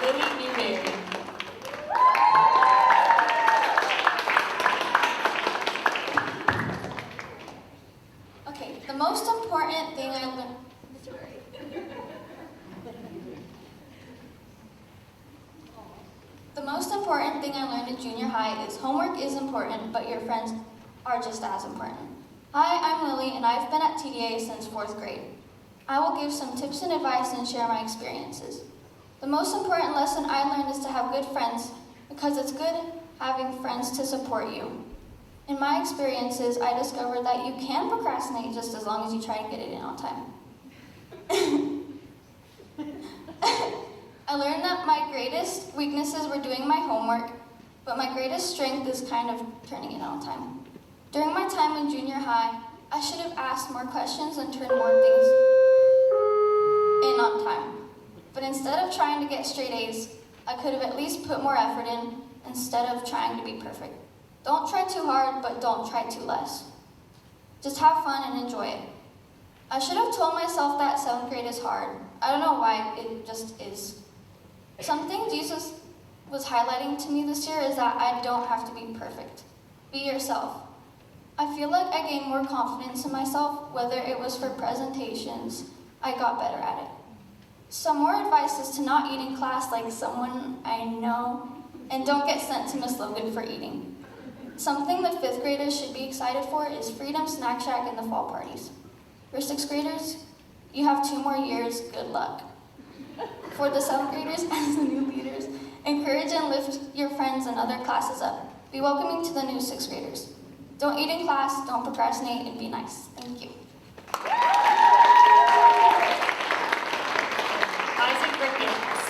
Lily Newberry. important thing I learned. The most important thing I learned in junior high is homework is important, but your friends are just as important. Hi, I'm Lily, and I've been at TDA since 4th grade. I will give some tips and advice and share my experiences. The most important lesson I learned is to have good friends, because it's good having friends to support you. In my experiences, I discovered that you can procrastinate just as long as you try to get it in on time. I learned that my greatest weaknesses were doing my homework, but my greatest strength is kind of turning it on time. During my time in junior high, I should have asked more questions and turned more things in on time. But instead of trying to get straight A's, I could have at least put more effort in instead of trying to be perfect. Don't try too hard, but don't try too less. Just have fun and enjoy it. I should have told myself that 7th grade is hard. I don't know why, it just is. Something Jesus was highlighting to me this year is that I don't have to be perfect. Be yourself. I feel like I gained more confidence in myself, whether it was for presentations, I got better at it. Some more advice is to not eat in class like someone I know, and don't get sent to Miss Logan for eating. Something the 5th graders should be excited for is Freedom Snack Shack and the fall parties. For 6th graders, you have 2 more years, good luck. For the 7th graders and the new leaders, encourage and lift your friends and other classes up. Be welcoming to the new 6th graders. Don't eat in class, don't procrastinate, and be nice. Thank you. Isaac Ricketts.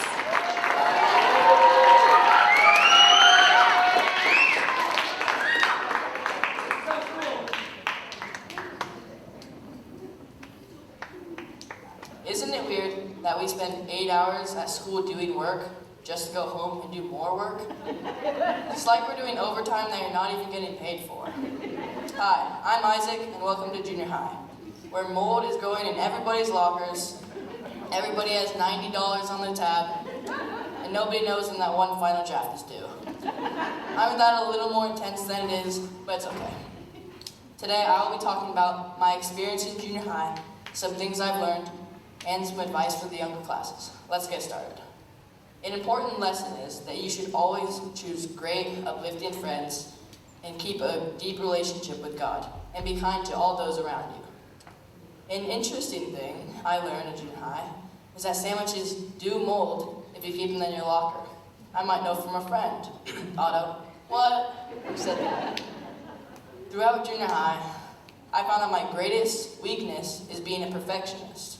Isn't it weird that we spend 8 hours at school doing work just to go home and do more work? It's like we're doing overtime that you're not even getting paid for. Hi, I'm Isaac, and welcome to junior high, where mold is going in everybody's lockers, everybody has $90 on their tab, and nobody knows when that one final draft is due. I found that a little more intense than it is, but it's okay. Today I will be talking about my experience in junior high, some things I've learned, and some advice for the younger classes. Let's get started. An important lesson is that you should always choose great, uplifting friends and keep a deep relationship with God, and be kind to all those around you. An interesting thing I learned in junior high is that sandwiches do mold if you keep them in your locker. I might know from a friend. Otto, what? Who said that? Throughout junior high, I found that my greatest weakness is being a perfectionist.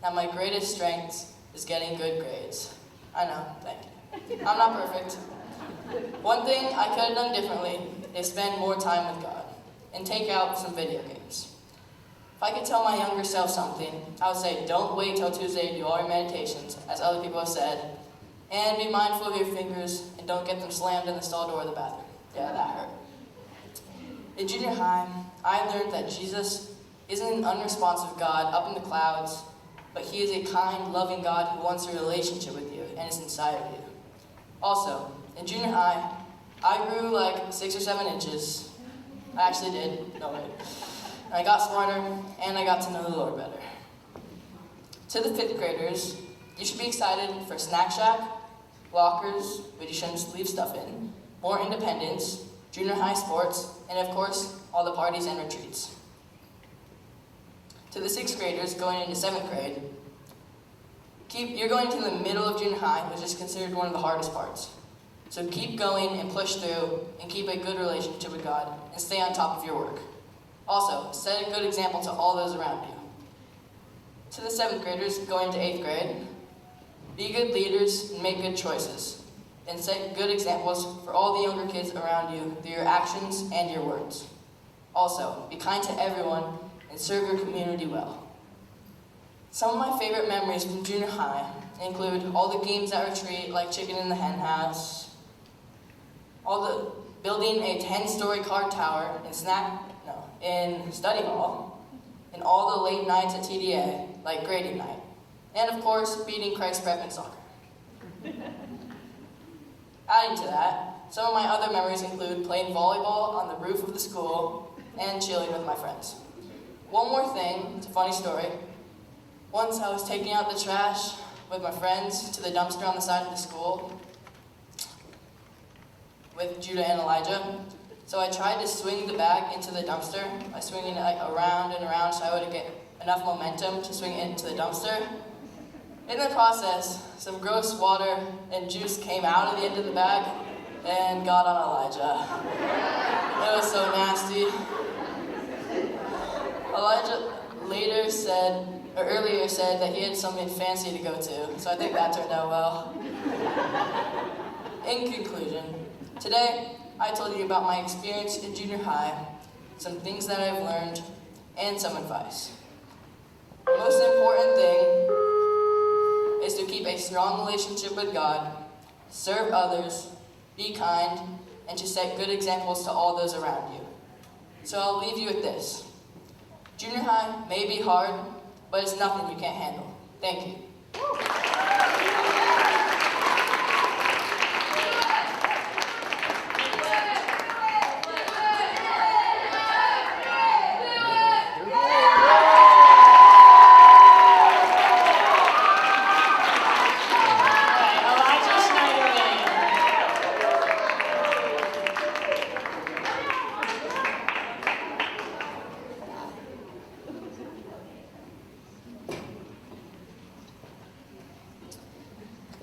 Now my greatest strength is getting good grades. I know, thank you. I'm not perfect. One thing I could have done differently is spend more time with God and take out some video games. If I could tell my younger self something, I would say don't wait till Tuesday to do all your meditations, as other people have said, and be mindful of your fingers and don't get them slammed in the stall door of the bathroom. Yeah, that hurt. In junior high, I learned that Jesus isn't an unresponsive God up in the clouds, but he is a kind, loving God who wants a relationship with you and is inside of you. Also, in junior high, I grew like 6 or 7 inches. I actually did, no wait. And I got smarter, and I got to know the Lord better. To the 5th graders, you should be excited for Snack Shack, lockers, which you shouldn't leave stuff in, more independence, junior high sports, and of course, all the parties and retreats. To the 6th graders going into 7th grade, you're going to the middle of junior high, which is considered one of the hardest parts. So keep going and push through and keep a good relationship with God and stay on top of your work. Also, set a good example to all those around you. To the 7th graders going to 8th grade, be good leaders and make good choices, and set good examples for all the younger kids around you through your actions and your words. Also, be kind to everyone and serve your community well. Some of my favorite memories from junior high include all the games at retreat, like chicken in the hen house, building a 10-story card tower in study hall, and all the late nights at TDA, like grading night, and of course, beating Christ Prep in soccer. Adding to that, some of my other memories include playing volleyball on the roof of the school and chilling with my friends. One more thing, it's a funny story. Once I was taking out the trash with my friends to the dumpster on the side of the school with Judah and Elijah. So I tried to swing the bag into the dumpster by swinging it like around and around so I would get enough momentum to swing it into the dumpster. In the process, some gross water and juice came out of the end of the bag and got on Elijah. It was so nasty. Elijah earlier said that he had something fancy to go to, so I think that turned out well. In conclusion, today I told you about my experience in junior high, some things that I've learned, and some advice. The most important thing is to keep a strong relationship with God, serve others, be kind, and to set good examples to all those around you. So I'll leave you with this. Junior high may be hard, but it's nothing you can't handle. Thank you.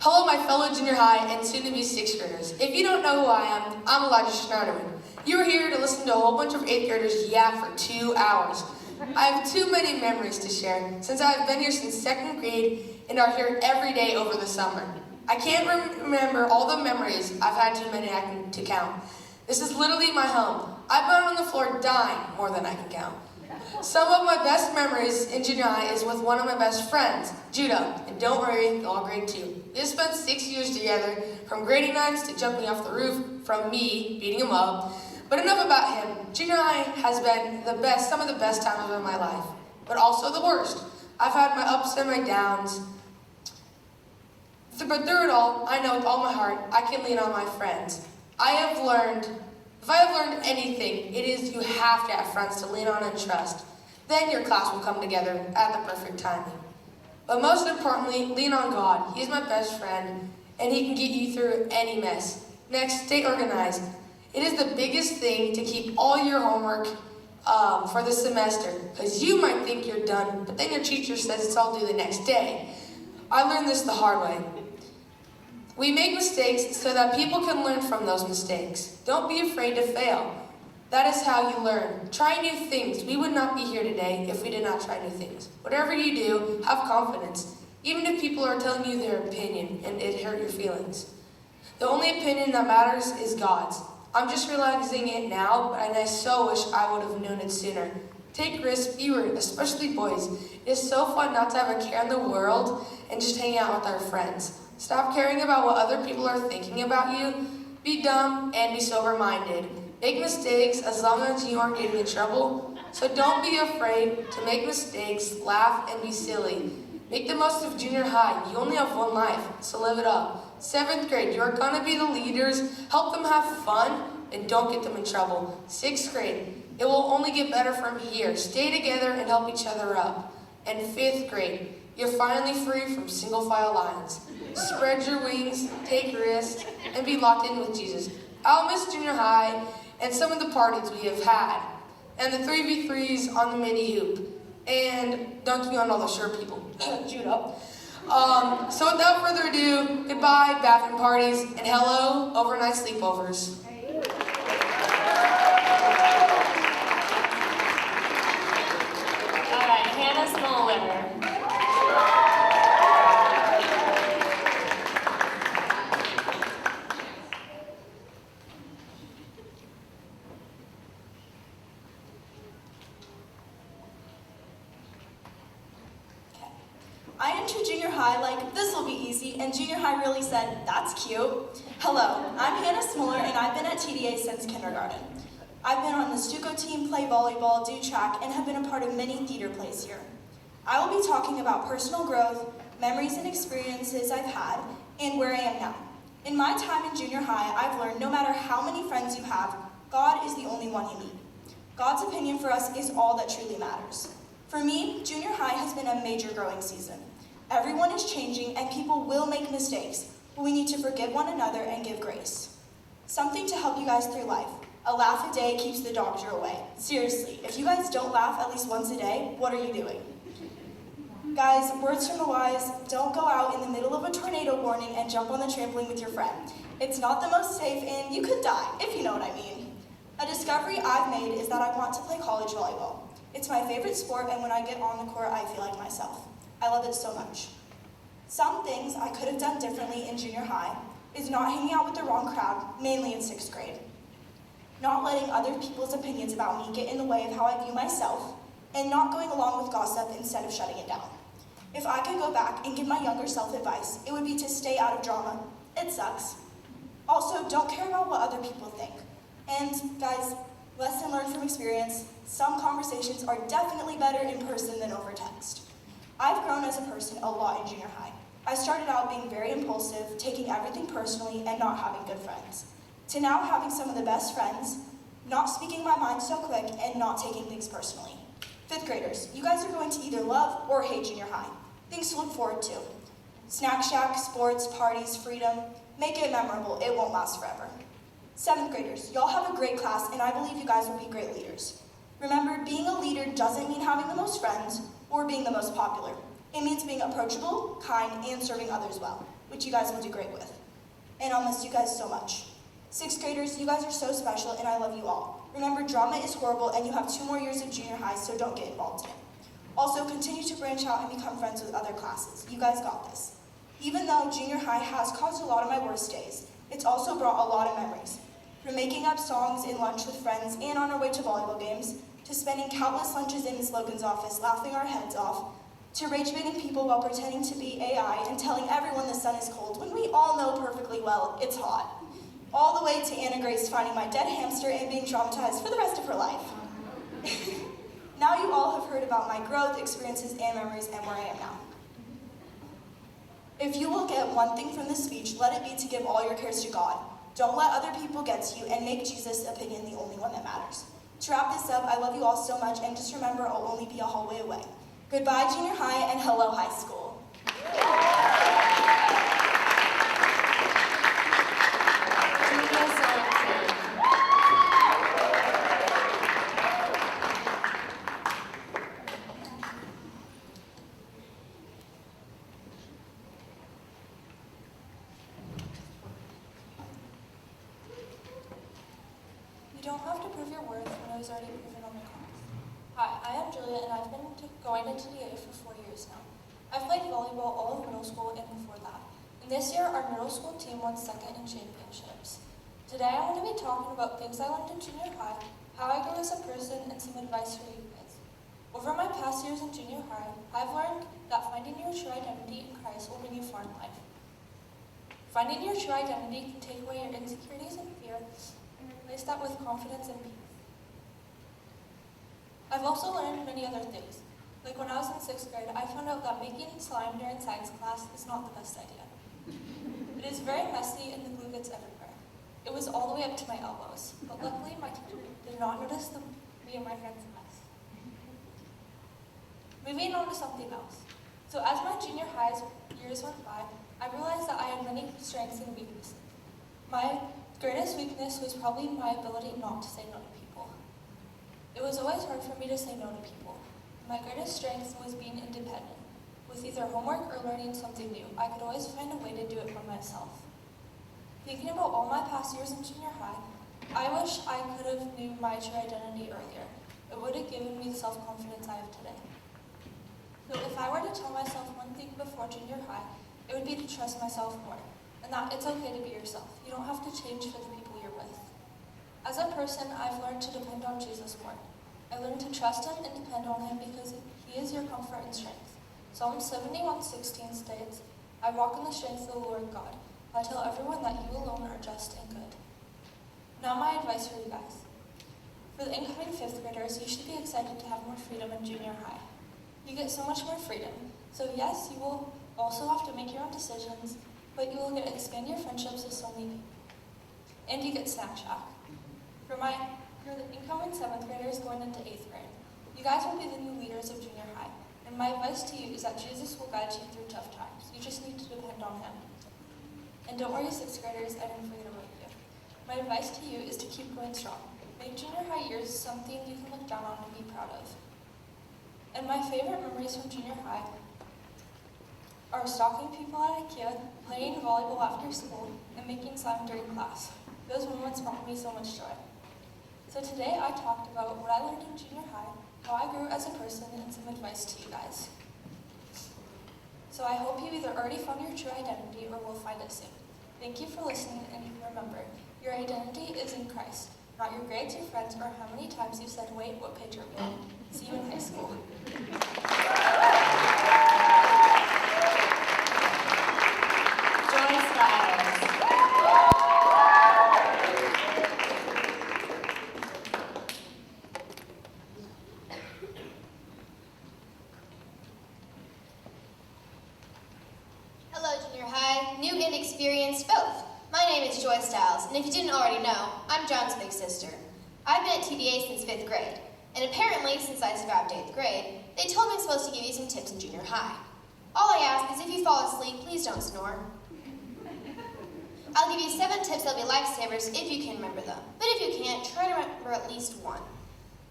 Hello, my fellow junior high and soon-to-be 6th graders. If you don't know who I am, I'm Elijah Schneiderman. You are here to listen to a whole bunch of 8th graders yap for 2 hours. I have too many memories to share since I have been here since 2nd grade and are here every day over the summer. I can't remember all the memories. I've had too many to count. This is literally my home. I've been on the floor dying more than I can count. Some of my best memories in junior high is with one of my best friends, Judah, and don't worry, they're all grade 2. We have spent 6 years together, from grading nights to jumping off the roof, from me beating him up. But enough about him. Junior high has been some of the best times of my life, but also the worst. I've had my ups and my downs. But through it all, I know with all my heart, I can lean on my friends. If I have learned anything, it is you have to have friends to lean on and trust. Then your class will come together at the perfect timing. But most importantly, lean on God. He's my best friend, and He can get you through any mess. Next, stay organized. It is the biggest thing to keep all your homework for the semester, because you might think you're done, but then your teacher says it's all due the next day. I learned this the hard way. We make mistakes so that people can learn from those mistakes. Don't be afraid to fail. That is how you learn. Try new things. We would not be here today if we did not try new things. Whatever you do, have confidence. Even if people are telling you their opinion and it hurt your feelings. The only opinion that matters is God's. I'm just realizing it now, and I so wish I would have known it sooner. Take risks, be rude, especially boys. It is so fun not to have a care in the world and just hang out with our friends. Stop caring about what other people are thinking about you. Be dumb and be sober-minded. Make mistakes as long as you aren't getting in trouble. So don't be afraid to make mistakes, laugh, and be silly. Make the most of junior high. You only have one life, so live it up. 7th grade, you are going to be the leaders. Help them have fun and don't get them in trouble. 6th grade, it will only get better from here. Stay together and help each other up. And 5th grade, you're finally free from single file lines. Spread your wings, take risks, and be locked in with Jesus. I'll miss junior high and some of the parties we have had, and the 3v3s on the mini hoop, and dunking on all the shirt people. Judah. So without further ado, goodbye, bathroom parties, and hello, overnight sleepovers. All right, Hannah Smoller. I entered junior high like, this will be easy, and junior high really said, that's cute. Hello, I'm Hannah Smoller, and I've been at TDA since kindergarten. I've been on the Stuco team, play volleyball, do track, and have been a part of many theater plays here. I will be talking about personal growth, memories and experiences I've had, and where I am now. In my time in junior high, I've learned no matter how many friends you have, God is the only one you need. God's opinion for us is all that truly matters. For me, junior high has been a major growing season. Everyone is changing and people will make mistakes, but we need to forgive one another and give grace. Something to help you guys through life. A laugh a day keeps the doctor away. Seriously, if you guys don't laugh at least once a day, what are you doing? Guys, words from the wise, don't go out in the middle of a tornado warning and jump on the trampoline with your friend. It's not the most safe and you could die, if you know what I mean. A discovery I've made is that I want to play college volleyball. It's my favorite sport, and when I get on the court, I feel like myself. I love it so much. Some things I could have done differently in junior high is not hanging out with the wrong crowd, mainly in 6th grade. Not letting other people's opinions about me get in the way of how I view myself, and not going along with gossip instead of shutting it down. If I could go back and give my younger self advice, it would be to stay out of drama. It sucks. Also, don't care about what other people think. And guys, lesson learned from experience, some conversations are definitely better in person than over text. I've grown as a person a lot in junior high. I started out being very impulsive, taking everything personally, and not having good friends, to now having some of the best friends, not speaking my mind so quick, and not taking things personally. 5th graders, you guys are going to either love or hate junior high. Things to look forward to. Snack shack, sports, parties, freedom. Make it memorable, it won't last forever. 7th graders, y'all have a great class, and I believe you guys will be great leaders. Remember, being a leader doesn't mean having the most friends or being the most popular. It means being approachable, kind, and serving others well, which you guys will do great with. And I'll miss you guys so much. 6th graders, you guys are so special, and I love you all. Remember, drama is horrible, and you have 2 more years of junior high, so don't get involved in it. Also, continue to branch out and become friends with other classes. You guys got this. Even though junior high has caused a lot of my worst days, it's also brought a lot of memories. From making up songs in lunch with friends and on our way to volleyball games, to spending countless lunches in Miss Logan's office laughing our heads off, to rage-baiting people while pretending to be AI and telling everyone the sun is cold when we all know perfectly well it's hot. All the way to Anna Grace finding my dead hamster and being traumatized for the rest of her life. Now you all have heard about my growth, experiences, and memories and where I am now. If you will get one thing from this speech, let it be to give all your cares to God. Don't let other people get to you, and make Jesus' opinion the only one that matters. To wrap this up, I love you all so much, and just remember I'll only be a hallway away. Goodbye, junior high, and hello, high school. You don't have to prove your worth when it was already proven on the cross. Hi, I am Julia, and I've been going to TDA for 4 years now. I've played volleyball all of middle school and before that. And this year, our middle school team won second in championships. Today, I want to be talking about things I learned in junior high, how I grew as a person, and some advice for you guys. Over my past years in junior high, I've learned that finding your true identity in Christ will bring you far in life. Finding your true identity can take away your insecurities and fear, and replace that with confidence and peace. I've also learned many other things. Like when I was in 6th grade, I found out that making slime during science class is not the best idea. It is very messy and the glue gets everywhere. It was all the way up to my elbows, but luckily my teacher did not notice me and my friends' mess. Moving on to something else. So as my junior high years went by, I realized that I had many strengths and weaknesses. My greatest weakness was probably my ability not to say no to people. It was always hard for me to say no to people. My greatest strength was being independent. With either homework or learning something new, I could always find a way to do it for myself. Thinking about all my past years in junior high, I wish I could have knew my true identity earlier. It would have given me the self-confidence I have today. So if I were to tell myself one thing before junior high, it would be to trust myself more, and that it's okay to be yourself. You don't have to change for the people you're with. As a person, I've learned to depend on Jesus more. I learned to trust him and depend on him because he is your comfort and strength. Psalm 71:16 states, I walk in the strength of the Lord God. I tell everyone that you alone are just and good. Now my advice for you guys. For the incoming 5th graders, you should be excited to have more freedom in junior high. You get so much more freedom. So yes, you will also have to make your own decisions, but you will expand your friendships with so many people. And you get Snack Shack. For my You're the incoming 7th graders going into 8th grade. You guys will be the new leaders of junior high. And my advice to you is that Jesus will guide you through tough times. You just need to depend on him. And don't worry, 6th graders, I didn't forget about you. My advice to you is to keep going strong. Make junior high years something you can look down on and be proud of. And my favorite memories from junior high are stalking people at IKEA, playing volleyball after school, and making slime during class. Those moments brought me so much joy. So today I talked about what I learned in junior high, how I grew as a person, and some advice to you guys. So I hope you either already found your true identity or will find it soon. Thank you for listening, and remember, your identity is in Christ, not your grades, your friends, or how many times you said, wait, what page are we on? See you in high school. And if you didn't already know, I'm John's big sister. I've been at TDA since 5th grade, and apparently, since I survived 8th grade, they told me I'm supposed to give you some tips in junior high. All I ask is if you fall asleep, please don't snore. I'll give you 7 tips that'll be lifesavers if you can remember them, but if you can't, try to remember at least one.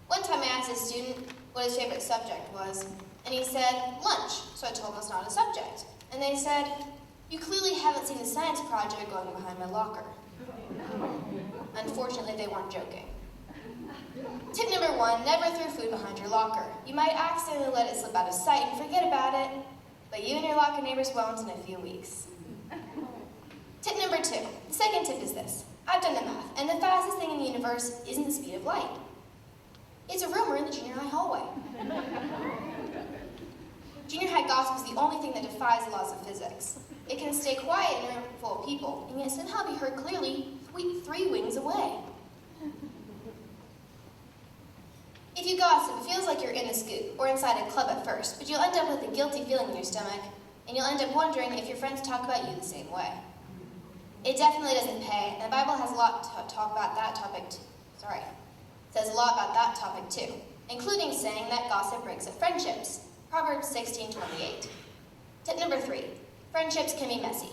One time I asked a student what his favorite subject was, and he said, lunch, so I told him it's not a subject. And they said, you clearly haven't seen the science project going behind my locker. Unfortunately, they weren't joking. Tip number 1, never throw food behind your locker. You might accidentally let it slip out of sight and forget about it, but you and your locker neighbors won't in a few weeks. Tip number 2, the second tip is this. I've done the math, and the fastest thing in the universe isn't the speed of light. It's a rumor in the junior high hallway. Junior high gossip is the only thing that defies the laws of physics. It can stay quiet in a room full of people, and yet somehow be heard clearly 3 wings away. If you gossip, it feels like you're in the scoop, or inside a club at first, but you'll end up with a guilty feeling in your stomach, and you'll end up wondering if your friends talk about you the same way. It definitely doesn't pay, and the Bible has a lot to talk about that topic says a lot about that topic too, including saying that gossip breaks up friendships. Proverbs 16:28. Tip number 3, friendships can be messy.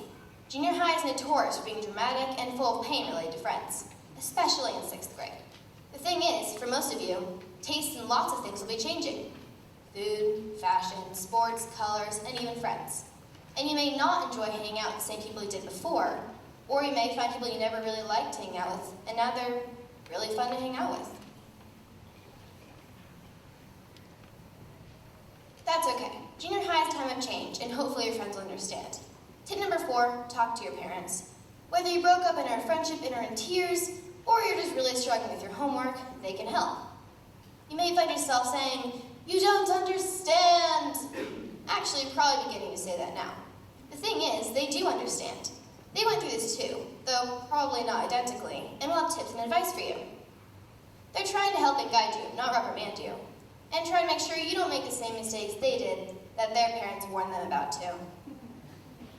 Junior high is notorious for being dramatic and full of pain related to friends, especially in 6th grade. The thing is, for most of you, tastes in lots of things will be changing. Food, fashion, sports, colors, and even friends. And you may not enjoy hanging out with the same people you did before, or you may find people you never really liked to hang out with, and now they're really fun to hang out with. That's okay. Junior high is a time of change, and hopefully your friends will understand. Tip number 4, talk to your parents. Whether you broke up and are a friendship and are in tears, or you're just really struggling with your homework, they can help. You may find yourself saying, you don't understand. Actually, you're probably beginning to say that now. The thing is, they do understand. They went through this too, though probably not identically, and will have tips and advice for you. They're trying to help and guide you, not reprimand you, and try to make sure you don't make the same mistakes they did that their parents warned them about too.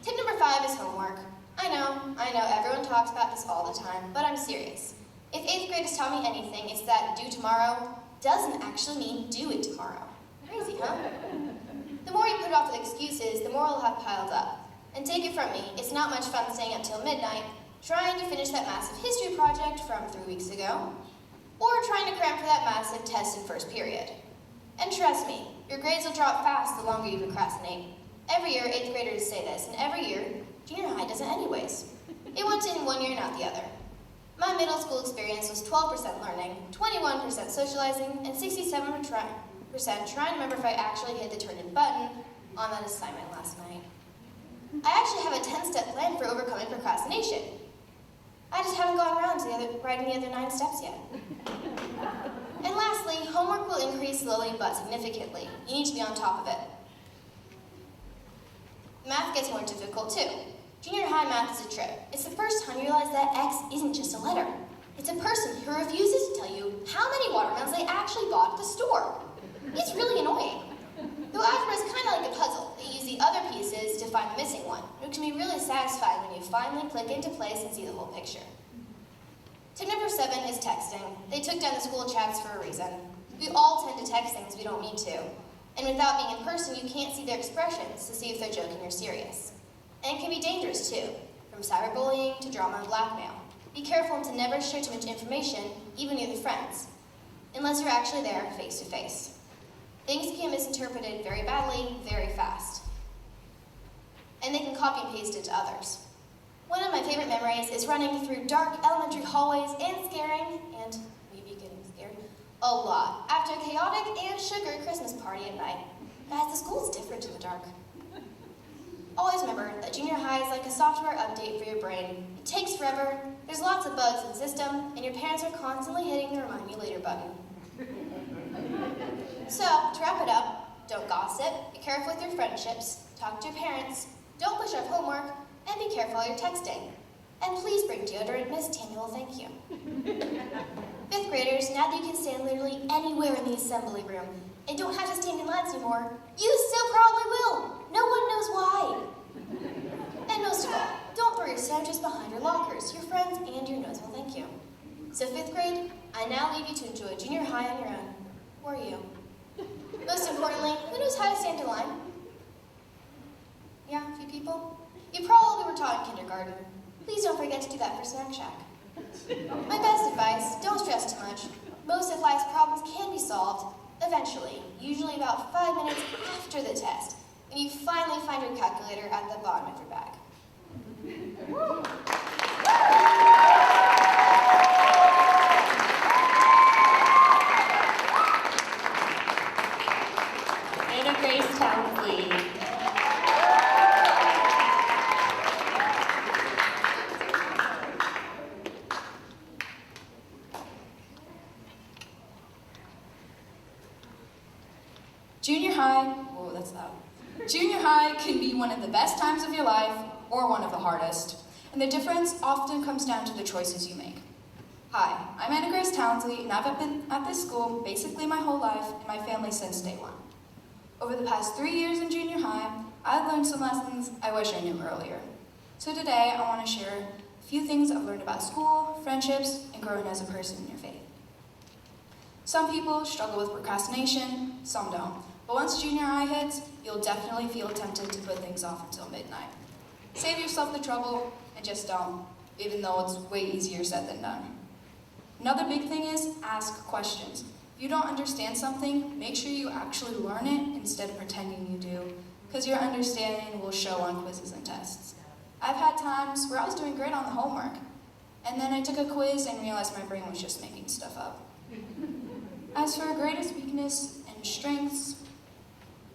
Tip number 5 is homework. I know, everyone talks about this all the time, but I'm serious. If 8th grade has taught me anything, it's that due tomorrow doesn't actually mean do it tomorrow. Crazy, huh? The more you put off with excuses, the more you'll have piled up. And take it from me, it's not much fun staying up till midnight, trying to finish that massive history project from 3 weeks ago, or trying to cram for that massive test in first period. And trust me, your grades will drop fast the longer you procrastinate. Every year, 8th graders say this, and every year, junior high does it anyways. It went in one year, not the other. My middle school experience was 12% learning, 21% socializing, and 67% trying to remember if I actually hit the turn-in button on that assignment last night. I actually have a 10-step plan for overcoming procrastination. I just haven't gone around to writing the other 9 steps yet. And lastly, homework will increase slowly but significantly. You need to be on top of it. Math gets more difficult too. Junior high math is a trip. It's the first time you realize that X isn't just a letter. It's a person who refuses to tell you how many watermelons they actually bought at the store. It's really annoying. Though algebra is kind of like a puzzle. They use the other pieces to find the missing one, which can be really satisfying when you finally click into place and see the whole picture. Tip number 7 is texting. They took down the school chats for a reason. We all tend to text things we don't need to. And without being in person, you can't see their expressions to see if they're joking or serious. And it can be dangerous too, from cyberbullying to drama and blackmail. Be careful to never share too much information, even with friends, unless you're actually there face to face. Things can get misinterpreted very badly, very fast. And they can copy and paste it to others. One of my favorite memories is running through dark elementary hallways and maybe getting scared, a lot after a chaotic and sugary Christmas party at night. Guys, the school's different in the dark. Always remember that junior high is like a software update for your brain. It takes forever, there's lots of bugs in the system, and your parents are constantly hitting the remind me later button. So, to wrap it up, don't gossip, be careful with your friendships, talk to your parents, don't push off homework, and be careful while you're texting. And please bring deodorant, Miss Tammy will thank you. 5th graders, now that you can stand literally anywhere in the assembly room and don't have to stand in lines anymore, you still probably will. No one knows why. And most of all, don't throw your sandwiches behind your lockers. Your friends and your nose will thank you. So 5th grade, I now leave you to enjoy junior high on your own. Or you. Most importantly, who knows how to stand in line? Yeah, a few people? You probably were taught in kindergarten. Please don't forget to do that for Snack Shack. My best advice, don't stress too much. Most of life's problems can be solved, eventually, usually about 5 minutes after the test, when you finally find your calculator at the bottom of your bag. Anna Grace Townsley. Junior high, whoa, that's loud. Junior high can be one of the best times of your life or one of the hardest. And the difference often comes down to the choices you make. Hi, I'm Anna Grace Townsley, and I've been at this school basically my whole life and my family since day one. Over the past 3 years in junior high, I've learned some lessons I wish I knew earlier. So today, I want to share a few things I've learned about school, friendships, and growing as a person in your faith. Some people struggle with procrastination, some don't. But once junior high hits, you'll definitely feel tempted to put things off until midnight. Save yourself the trouble and just don't, even though it's way easier said than done. Another big thing is ask questions. If you don't understand something, make sure you actually learn it instead of pretending you do, because your understanding will show on quizzes and tests. I've had times where I was doing great on the homework, and then I took a quiz and realized my brain was just making stuff up. As for greatest weakness and strengths,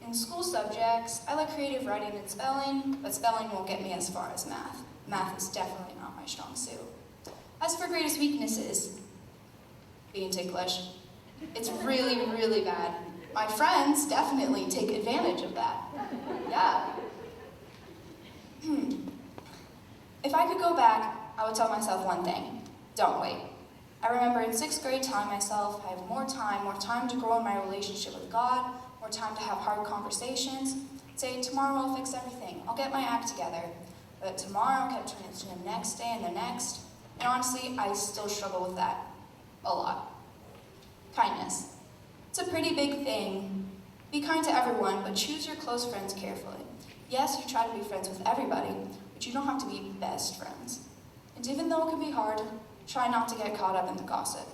in school subjects, I like creative writing and spelling, but spelling won't get me as far as math. Math is definitely not my strong suit. As for greatest weaknesses, being ticklish. It's really, really bad. My friends definitely take advantage of that. Yeah. If I could go back, I would tell myself one thing: don't wait. I remember in 6th grade telling myself I have more time to grow in my relationship with God, more time to have hard conversations. Say, tomorrow I'll fix everything, I'll get my act together. But tomorrow kept turning into the next day and the next, and honestly, I still struggle with that a lot. Kindness. It's a pretty big thing. Be kind to everyone, but choose your close friends carefully. Yes, you try to be friends with everybody, but you don't have to be best friends. And even though it can be hard, try not to get caught up in the gossip.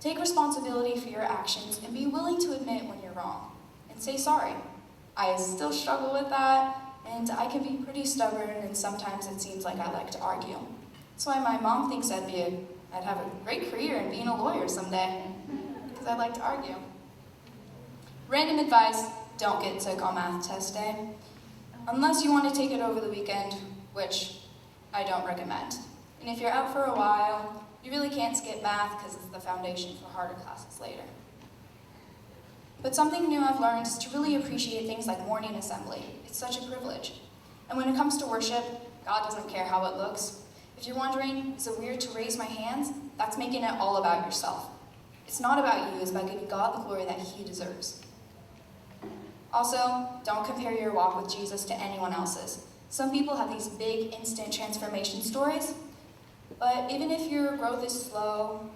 Take responsibility for your actions and be willing to admit when you're wrong. And say sorry. I still struggle with that, and I can be pretty stubborn, and sometimes it seems like I like to argue. That's why my mom thinks I'd have a great career in being a lawyer someday, because I like to argue. Random advice: don't get sick on math test day, unless you want to take it over the weekend, which I don't recommend. And if you're out for a while, you really can't skip math because it's the foundation for harder classes later. But something new I've learned is to really appreciate things like morning assembly. It's such a privilege. And when it comes to worship, God doesn't care how it looks. If you're wondering, is it weird to raise my hands? That's making it all about yourself. It's not about you, it's about giving God the glory that He deserves. Also, don't compare your walk with Jesus to anyone else's. Some people have these big instant transformation stories, But even if your growth is slow,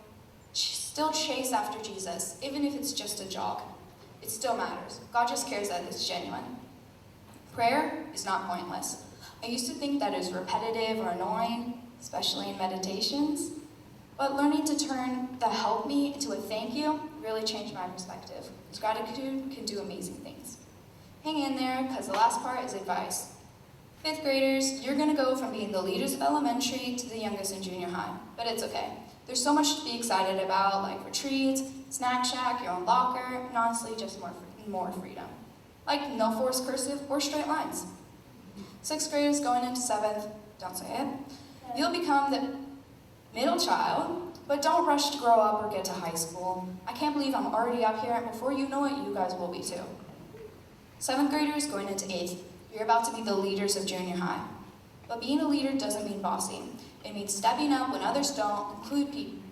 still chase after Jesus, even if it's just a jog. It still matters. God just cares that it's genuine. Prayer is not pointless. I used to think that it was repetitive or annoying, especially in meditations, but learning to turn the help me into a thank you really changed my perspective. Because gratitude can do amazing things. Hang in there, because the last part is advice. 5th graders, you're going to go from being the leaders of elementary to the youngest in junior high, but it's okay. There's so much to be excited about, like retreats, snack shack, your own locker, and honestly, just more freedom. Like no forced cursive or straight lines. 6th graders going into 7th, don't say it. You'll become the middle child, but don't rush to grow up or get to high school. I can't believe I'm already up here, and before you know it, you guys will be too. 7th graders going into 8th, you're about to be the leaders of junior high. But being a leader doesn't mean bossy. It means stepping up when others don't,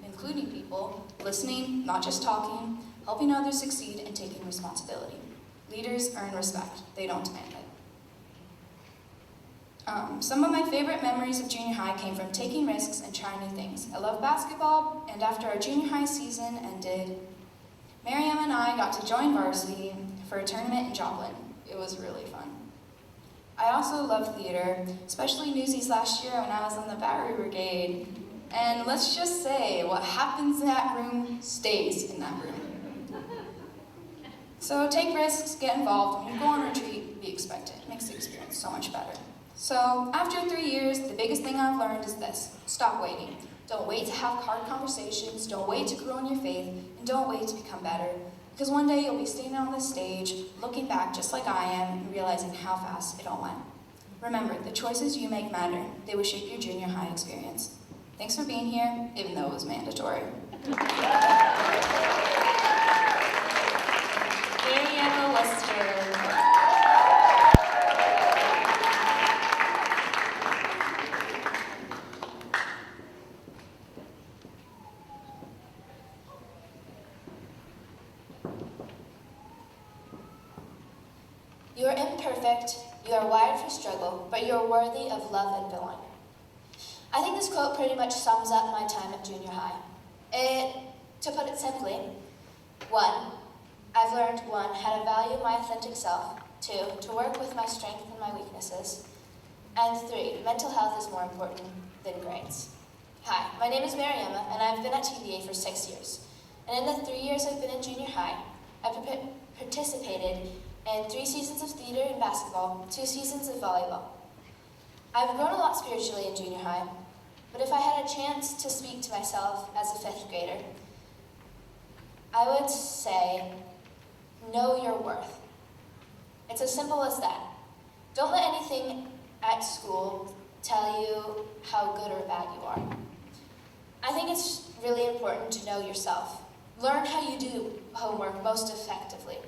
including people, listening, not just talking, helping others succeed, and taking responsibility. Leaders earn respect, they don't demand it. Some of my favorite memories of junior high came from taking risks and trying new things. I love basketball, and after our junior high season ended, Miriam and I got to join varsity for a tournament in Joplin. It was really fun. I also love theater, especially Newsies last year when I was in the Battery Brigade. And let's just say, what happens in that room stays in that room. So take risks, get involved. When you go on retreat, be expected. It makes the experience so much better. So after 3 years, the biggest thing I've learned is this: stop waiting. Don't wait to have hard conversations, don't wait to grow in your faith, and don't wait to become better. Because one day you'll be standing on this stage, looking back just like I am, and realizing how fast it all went. Remember, the choices you make matter. They will shape your junior high experience. Thanks for being here, even though it was mandatory. Mariana Lester. You are imperfect, you are wired for struggle, but you are worthy of love and belonging. I think this quote pretty much sums up my time at junior high. To put it simply, 1, I've learned 1, how to value my authentic self, 2, to work with my strengths and my weaknesses, and 3, mental health is more important than grades. Hi, my name is Mariama, and I've been at TDA for 6 years. And in the 3 years I've been in junior high, I've participated in 3 seasons of theater and basketball, 2 seasons of volleyball. I've grown a lot spiritually in junior high, but if I had a chance to speak to myself as a 5th grader, I would say, know your worth. It's as simple as that. Don't let anything at school tell you how good or bad you are. I think it's really important to know yourself. Learn how you do homework most effectively,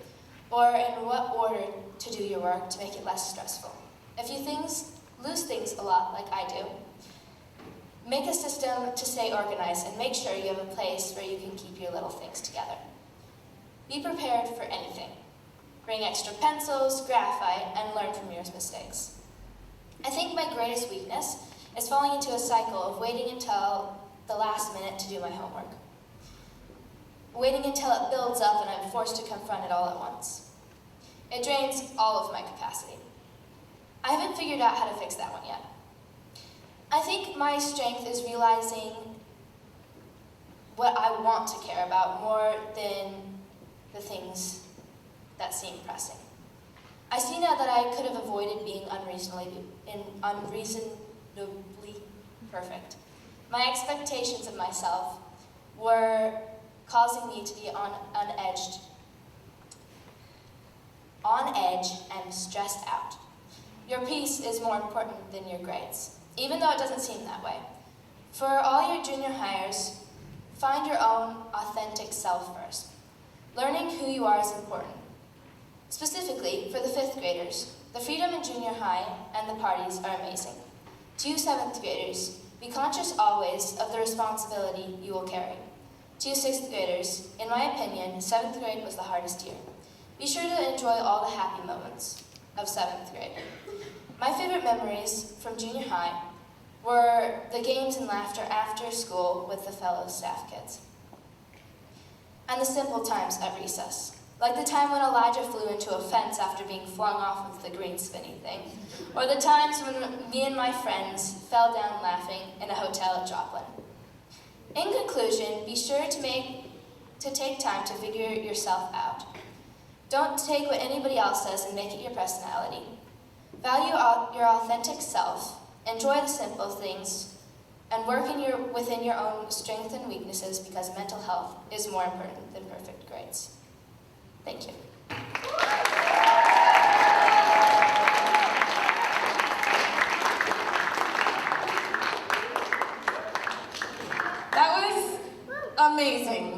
or in what order to do your work to make it less stressful. If you lose things a lot, like I do, make a system to stay organized and make sure you have a place where you can keep your little things together. Be prepared for anything. Bring extra pencils, graphite, and learn from your mistakes. I think my greatest weakness is falling into a cycle of waiting until the last minute to do my homework. Waiting until it builds up and I'm forced to confront it all at once. It drains all of my capacity. I haven't figured out how to fix that one yet. I think my strength is realizing what I want to care about more than the things that seem pressing. I see now that I could have avoided being unreasonably perfect. My expectations of myself were causing me to be on edge and stressed out. Your peace is more important than your grades, even though it doesn't seem that way. For all your junior hires, find your own authentic self first. Learning who you are is important. Specifically, for the 5th graders, the freedom in junior high and the parties are amazing. To you 7th graders, be conscious always of the responsibility you will carry. To you 6th graders, in my opinion, 7th grade was the hardest year. Be sure to enjoy all the happy moments of 7th grade. My favorite memories from junior high were the games and laughter after school with the fellow staff kids. And the simple times at recess, like the time when Elijah flew into a fence after being flung off of the green spinny thing, or the times when me and my friends fell down laughing in a hotel at Joplin. In conclusion, be sure to take time to figure yourself out. Don't take what anybody else says and make it your personality. Value your authentic self, enjoy the simple things, and work within your own strengths and weaknesses, because mental health is more important than perfect grades. Thank you. That was amazing.